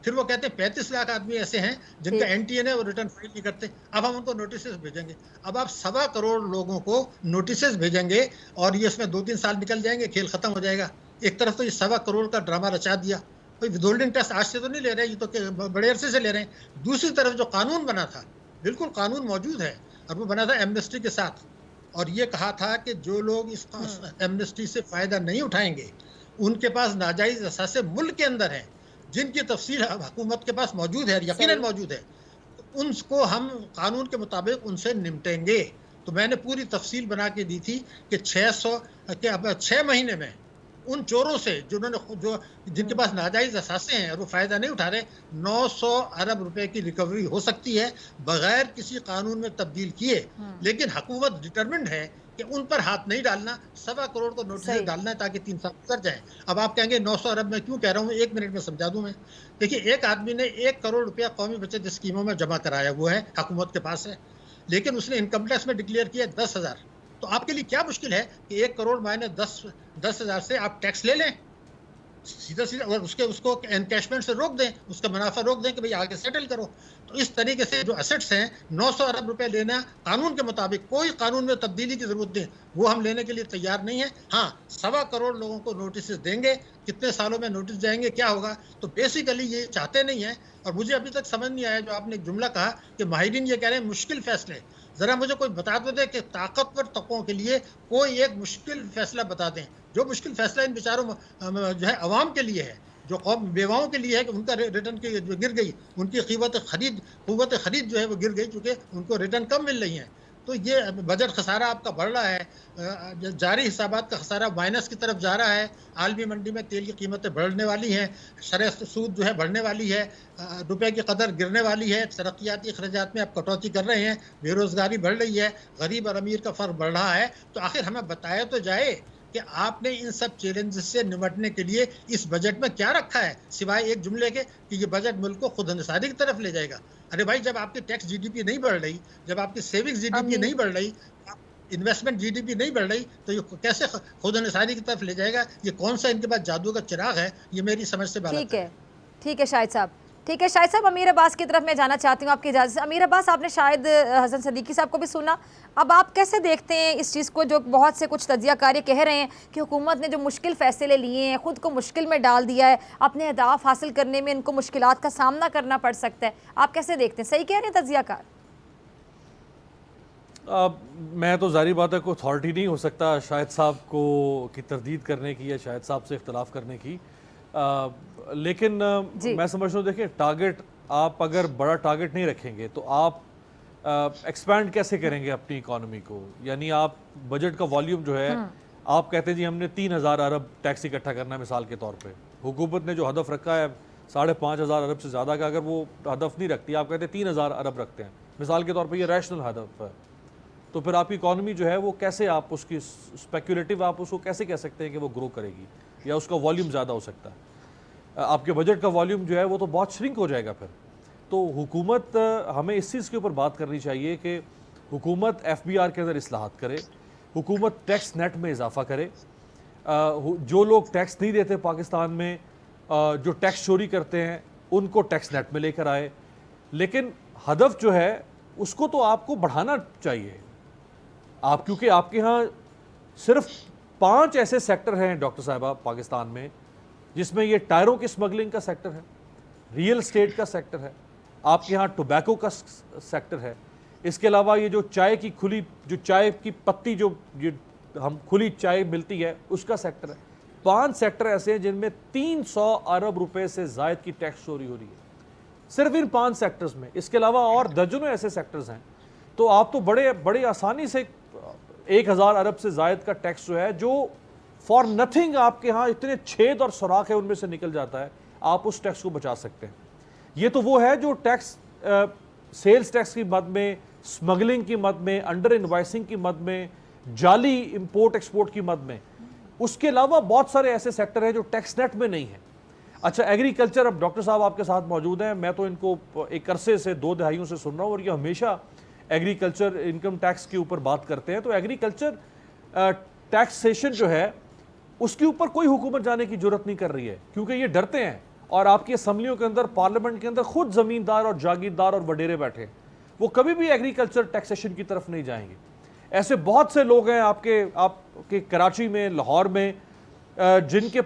फिर वो कहते हैं 35 लाख आदमी ऐसे हैं जिनका NTN है, वो रिटर्न फाइल नहीं करते। अब हम उनको नोटिस भेजेंगे। अब आप 1.25 करोड़ लोगों को नोटिस भेजेंगे, और ये इसमें 2-3 साल निकल जाएंगे, खेल खत्म हो जाएगा। एक तरफ तो ये 1.25 करोड़ का ड्रामा रचा दिया, कोई विदहोल्डिंग टैक्स आज से तो नहीं ले रहे, ये तो बड़े अरसे से ले रहे हैं। दूसरी तरफ जो कानून बना था, बिल्कुल कानून मौजूद है, और वो बना था एमनेस्टी के साथ, और ये कहा था कि जो लोग इस एमनेस्टी से फ़ायदा नहीं उठाएंगे, उनके पास नाजायज़ असासे मुल्क के अंदर हैं, जिनकी तफसील हुकूमत के पास मौजूद है, यकीनन मौजूद है, उनको हम कानून के मुताबिक उनसे निपटेंगे। तो मैंने पूरी तफसील बना के दी थी कि 6 महीने में उन चोरों से जिनके पास नाजायज़ असासे हैं और वो फ़ायदा नहीं उठा रहे, 900 अरब रुपए की रिकवरी हो सकती है बगैर किसी कानून में तब्दील किए। लेकिन हुकूमत डिटरमिन्ड है कि उन पर हाथ नहीं डालना, 1.25 करोड़ को नोटिस डालना है ताकि 3 साल गुजर जाए। अब आप कहेंगे 900 अरब में क्यों कह रहा हूँ, 1 मिनट में समझा दूँ मैं। देखिए, एक आदमी ने 1 करोड़ रुपया कौमी बचत स्कीमों में जमा कराया हुआ है, हुकूमत के पास है, लेकिन उसने इनकम टैक्स में डिक्लेयर किया 10,000। तो आपके लिए क्या मुश्किल है कि 1 करोड़ मायने 10,000 से आप टैक्स ले लें सीधा, और उसको एनकैशमेंट से रोक दें, उसका मुनाफा रोक दें कि भाई आगे सेटल करो। तो इस तरीके से जो एसेट्स हैं, 900 अरब रुपए लेना कानून के मुताबिक, कोई कानून में तब्दीली की जरूरत नहीं, वो हम लेने के लिए तैयार नहीं है। हाँ, 1.25 करोड़ लोगों को नोटिस देंगे, कितने सालों में नोटिस जाएंगे, क्या होगा, तो बेसिकली ये चाहते नहीं है। और मुझे अभी तक समझ नहीं आया जो आपने एक जुमला कहा कि माहिरीन ये कह रहे हैं मुश्किल फैसले। जरा मुझे कोई बता तो दे कि ताकतवर तबकों के लिए कोई एक मुश्किल फैसला बता दें, जो मुश्किल फैसला इन बेचारों जो है अवाम के लिए है, जो कौम बेवाओं के लिए है कि उनका रिटर्न की गिर गई, उनकी कुव्वत खरीद जो है वो गिर गई, चूँकि उनको रिटर्न कम मिल रही हैं। तो ये बजट खसारा आपका बढ़ रहा है, जारी हिसाबात का खसारा माइनस की तरफ जा रहा है। आलमी मंडी में तेल की कीमतें बढ़ने वाली हैं, शरह सूद जो है बढ़ने वाली है, रुपए की कदर गिरने वाली है, तरक्याती अखराजात में आप कटौती कर रहे हैं, बेरोज़गारी बढ़ रही है, गरीब और अमीर का फ़र्क बढ़ रहा है। तो आखिर हमें बताया तो जाए कि आपने इन सब चैलेंजेस से निपटने के लिए इस बजट में क्या रखा है, सिवाय एक जुमले के कि ये बजट मुल्क को खुद इंसानी की तरफ ले जाएगा। अरे भाई, जब आपकी टैक्स GDP नहीं बढ़ रही, जब आपकी सेविंग्स GDP नहीं बढ़ रही, इन्वेस्टमेंट GDP नहीं बढ़ रही, तो ये कैसे खुद इंसानी की तरफ ले जाएगा? ये कौन सा इनके पास जादू का चिराग है? ये मेरी समझ से बाहर है। ठीक है शाहिद साहब, ठीक है शाहिद साहब, अमीर अब्बास की तरफ मैं जाना चाहती हूँ आपकी इजाज़त से। अमीर अब्बास, आपने शायद हसन सदीकी साहब को भी सुना, अब आप कैसे देखते हैं इस चीज़ को, जो बहुत से कुछ तज्जियाकारी कह रहे हैं कि हुकूमत ने जो मुश्किल फ़ैसले लिए हैं, ख़ुद को मुश्किल में डाल दिया है, अपने अहदाफ हासिल करने में इनको मुश्किलात का सामना करना पड़ सकता है, आप कैसे देखते हैं? सही कह रहे हैं तज्जियाकार? मैं तो जारी बात है कोई अथॉरिटी नहीं हो सकता शाहिद साहब को की तरदीद करने की या शाहिद साहब से इख्तलाफ करने की, लेकिन मैं समझता हूँ, देखिए, टारगेट आप अगर बड़ा टारगेट नहीं रखेंगे तो आप एक्सपैंड कैसे करेंगे अपनी इकॉनमी को? यानी आप बजट का वॉल्यूम जो है आप कहते हैं जी हमने 3,000 अरब टैक्स इकट्ठा करना है मिसाल के तौर पे, हुकूमत ने जो हदफ रखा है 5,500 अरब से ज़्यादा का, अगर वो हदफ नहीं रखती, आप कहते हैं 3,000 अरब रखते हैं मिसाल के तौर पे, ये रैशनल हदफ है, तो फिर आपकी इकॉनमी जो है वो कैसे, आप उसकी स्पेक्यूलेटिव आप उसको कैसे कह सकते हैं कि वो ग्रो करेगी या उसका वॉल्यूम ज़्यादा हो सकता है? आपके बजट का वॉल्यूम जो है वो तो बहुत श्रिंक हो जाएगा फिर। तो हुकूमत, हमें इस चीज़ के ऊपर बात करनी चाहिए कि हुकूमत FBR के अंदर इस्लाहात करे, हुकूमत टैक्स नेट में इजाफा करे, जो लोग टैक्स नहीं देते पाकिस्तान में, जो टैक्स चोरी करते हैं, उनको टैक्स नेट में लेकर आए, लेकिन हदफ जो है उसको तो आपको बढ़ाना चाहिए आप, क्योंकि आपके यहाँ सिर्फ 5 ऐसे सेक्टर हैं डॉक्टर साहिबा पाकिस्तान में जिसमें ये टायरों की स्मगलिंग का सेक्टर है, रियल स्टेट का सेक्टर है, आपके यहाँ टोबैको का सेक्टर है, इसके अलावा ये जो चाय की खुली, जो चाय की पत्ती जो हम खुली चाय मिलती है उसका सेक्टर है। 5 सेक्टर ऐसे हैं जिनमें 300 अरब रुपए से ज़ायद की टैक्स चोरी हो रही है सिर्फ इन 5 सेक्टर्स में। इसके अलावा और दर्जनों ऐसे सेक्टर्स हैं। तो आप तो बड़े आसानी से 1,000 अरब से ज़ायद का टैक्स जो है, जो फॉर नथिंग आपके यहाँ इतने छेद और सुराख है उनमें से निकल जाता है, आप उस टैक्स को बचा सकते हैं। ये तो वो है जो टैक्स सेल्स टैक्स की मद में, स्मगलिंग की मद में, अंडर इनवाइसिंग की मद में, जाली इंपोर्ट एक्सपोर्ट की मद में। उसके अलावा बहुत सारे ऐसे सेक्टर हैं जो टैक्स नेट में नहीं है। अच्छा, एग्रीकल्चर, अब डॉक्टर साहब आपके साथ मौजूद हैं, मैं तो इनको एक अरसे से 2 दहाइयों से सुन रहा हूँ और ये हमेशा एग्रीकल्चर इनकम टैक्स के ऊपर बात करते हैं। तो एग्रीकल्चर टैक्सेशन जो है उसके ऊपर कोई हुकूमत जाने की जरूरत नहीं कर रही है, क्योंकि ये डरते हैं और आपकी असम्बलियों के अंदर, पार्लियामेंट के अंदर खुद ज़मींदार और जागीरदार और वडेरे बैठे, वो कभी भी एग्रीकल्चर टैक्सेशन की तरफ नहीं जाएंगे। ऐसे बहुत से लोग हैं आपके कराची में, लाहौर में, जिनके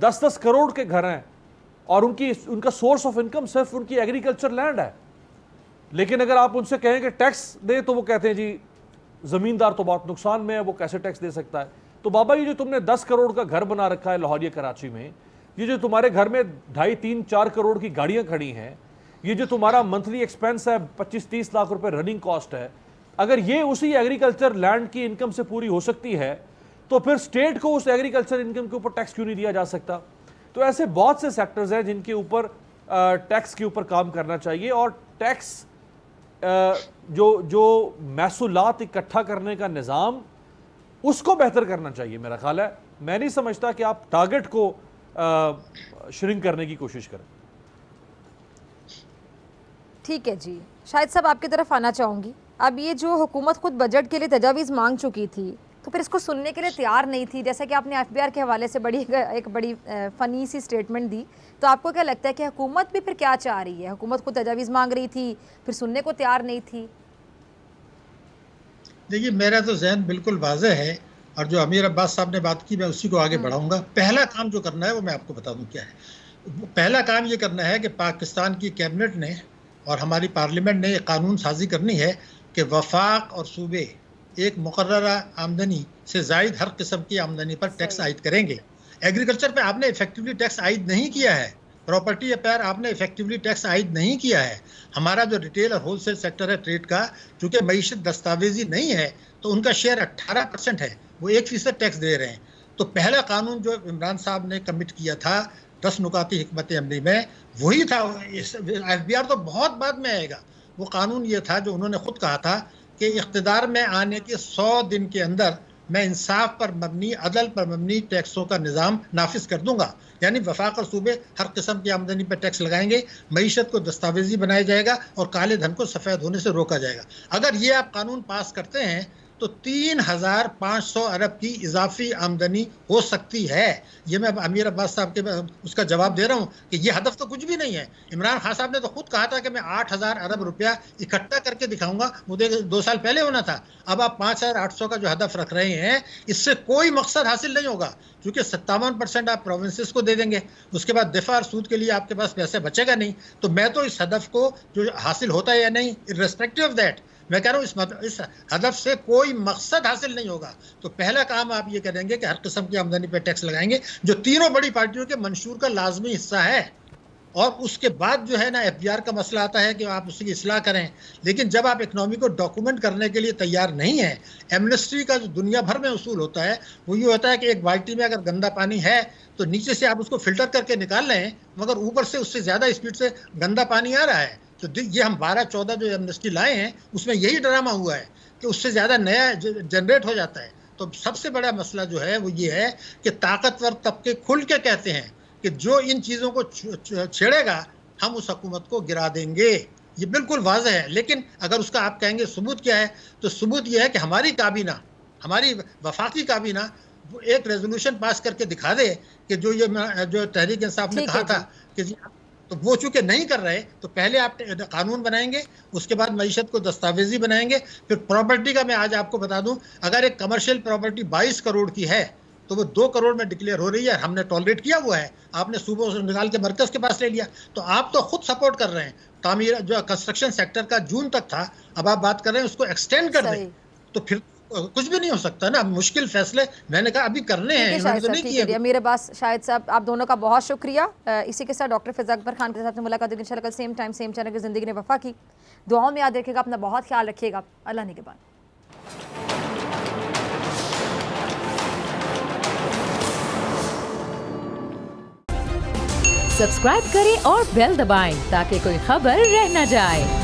10-10 करोड़ के घर हैं और उनका सोर्स ऑफ इनकम सिर्फ उनकी एग्रीकल्चर लैंड है। लेकिन अगर आप उनसे कहें कि टैक्स दे, तो वो कहते हैं जी ज़मींदार तो बहुत नुकसान में है, वो कैसे टैक्स दे सकता है। तो बाबा, ये जो तुमने 10 करोड़ का घर बना रखा है लाहौर या कराची में, ये जो तुम्हारे घर में 2.5-3-4 करोड़ की गाड़ियां खड़ी हैं, ये जो तुम्हारा मंथली एक्सपेंस है 25-30 लाख रुपए रनिंग कॉस्ट है, अगर ये उसी एग्रीकल्चर लैंड की इनकम से पूरी हो सकती है, तो फिर स्टेट को उस एग्रीकल्चर इनकम के ऊपर टैक्स क्यों नहीं दिया जा सकता? तो ऐसे बहुत से सेक्टर्स हैं जिनके ऊपर टैक्स के ऊपर काम करना चाहिए। और टैक्स जो महसूलात इकट्ठा करने का निज़ाम, उसको बेहतर करना चाहिए मेरा ख्याल है। मैं नहीं समझता कि आप टारगेट को श्रिंक करने की कोशिश करें। ठीक है जी, शायद साहब आपकी तरफ आना चाहूँगी। अब ये जो हुकूमत खुद बजट के लिए तजावीज़ मांग चुकी थी, तो फिर इसको सुनने के लिए तैयार नहीं थी, जैसा कि आपने FBR के हवाले से एक बड़ी फ़नी सी स्टेटमेंट दी। तो आपको क्या लगता है कि हुकूमत भी फिर क्या चाह रही है? हुकूमत खुद तजावीज़ मांग रही थी, फिर सुनने को तैयार नहीं थी। देखिए, मेरा तो जहन बिल्कुल वाज़ेह है और जो अमीर अब्बास साहब ने बात की, मैं उसी को आगे बढ़ाऊंगा। पहला काम जो करना है वो मैं आपको बता दूं क्या है। पहला काम ये करना है कि पाकिस्तान की कैबिनेट ने और हमारी पार्लियामेंट ने एक कानून साजी करनी है कि वफाक और सूबे एक मुकर्ररा आमदनी से ज़ायद हर किस्म की आमदनी पर टैक्स आयद करेंगे। एग्रीकल्चर पे आपने इफेक्टिवली टैक्स आयद नहीं किया है, प्रॉपर्टी पर आपने इफेक्टिवली टैक्स आयद नहीं किया है। हमारा जो रिटेल और होलसेल सेक्टर है ट्रेड का, चूँकि मईशत दस्तावेजी नहीं है, तो उनका शेयर 18% है, वो 1% टैक्स दे रहे हैं। तो पहला कानून जो इमरान साहब ने कमिट किया था 10 नुकाती हिकमत अमली में, वही था। FBR तो बहुत बाद में आएगा। वो कानून ये था जो उन्होंने खुद कहा था कि इख्तिदार में आने के 100 दिन के अंदर मैं इंसाफ पर मबनी, अदल पर मबनी टैक्सों का निज़ाम नाफिज कर दूंगा। यानी वफाक और सूबे हर किस्म की आमदनी पर टैक्स लगाएंगे, मईशत को दस्तावेजी बनाया जाएगा और काले धन को सफ़ेद होने से रोका जाएगा। अगर ये आप कानून पास करते हैं तो 3,500 अरब की इजाफी आमदनी हो सकती है। ये मैं अमीर अब्बास साहब के उसका जवाब दे रहा हूँ कि ये हदफ तो कुछ भी नहीं है। इमरान खान साहब ने तो खुद कहा था कि मैं 8,000 अरब रुपया इकट्ठा करके दिखाऊंगा, मुझे 2 साल पहले होना था। अब आप 5,800 का जो हदफ रख रहे हैं, इससे कोई मकसद हासिल नहीं होगा, क्योंकि 57% आप प्रोविंसेस को दे देंगे, उसके बाद दिफा और सूद के लिए आपके पास पैसे बचेगा नहीं। तो मैं तो इस हदफ को जो हासिल होता है या नहीं, इर्रेस्पेक्टिव ऑफ दैट, मैं कह रहा हूँ इस हदफ से कोई मकसद हासिल नहीं होगा। तो पहला काम आप ये करेंगे कि हर किस्म की आमदनी पर टैक्स लगाएंगे, जो तीनों बड़ी पार्टियों के मंशूर का लाजमी हिस्सा है। और उसके बाद जो है ना एफबीआर का मसला आता है कि आप उसकी इस्लाह करें। लेकिन जब आप इकोनॉमी को डॉक्यूमेंट करने के लिए तैयार नहीं है, एमनेस्टी का जो दुनिया भर में उसूल होता है वो ये होता है कि एक बाल्टी में अगर गंदा पानी है तो नीचे से आप उसको फिल्टर करके निकाल रहे हैं, मगर ऊपर से उससे ज़्यादा स्पीड से गंदा पानी आ रहा है। तो ये हम 12-14 जो एमनेस्टी लाए हैं उसमें यही ड्रामा हुआ है कि उससे ज़्यादा नया जनरेट हो जाता है। तो सबसे बड़ा मसला जो है वो ये है कि ताकतवर तबके खुल के कहते हैं कि जो इन चीज़ों को छेड़ेगा हम उस हुकूमत को गिरा देंगे। ये बिल्कुल वाज़ेह है। लेकिन अगर उसका आप कहेंगे सबूत क्या है, तो सबूत ये है कि हमारी काबीना, हमारी वफाकी काबीना वो एक रेजोल्यूशन पास करके दिखा दे कि जो तहरीक इंसाफ ने कहा था कि तो वो चूंकि नहीं कर रहे, तो पहले आप कानून बनाएंगे, उसके बाद मईशत को दस्तावेजी बनाएंगे, फिर प्रॉपर्टी का मैं आज आपको बता दूं, अगर एक कमर्शियल प्रॉपर्टी 22 करोड़ की है तो वो 2 करोड़ में डिक्लेयर हो रही है, हमने टॉलरेट किया हुआ है, आपने सूबों से निकाल के मरकज के पास ले लिया। तो आप तो खुद सपोर्ट कर रहे हैं। तामीर जो कंस्ट्रक्शन सेक्टर का जून तक था, अब आप बात कर रहे हैं उसको एक्सटेंड कर दें, तो फिर कुछ भी नहीं हो सकता ना। मुश्किल फैसले मैंने कहा अभी करने हैं, इन्होंने तो नहीं किए। मेरे पास शाहिद साहब, आप दोनों का बहुत शुक्रिया। इसी के साथ डॉक्टर फिज़ा अकबर खान के साथ मुलाकात होगी इंशाल्लाह कल सेम टाइम सेम चैनल की ज़िंदगी ने वफा की। दुआओं में याद रखिएगा, अपना बहुत ख्याल रखिएगा। अल्लाह निगहबान। सब्सक्राइब करें और बेल दबाएं ताकि कोई खबर रह न जाए।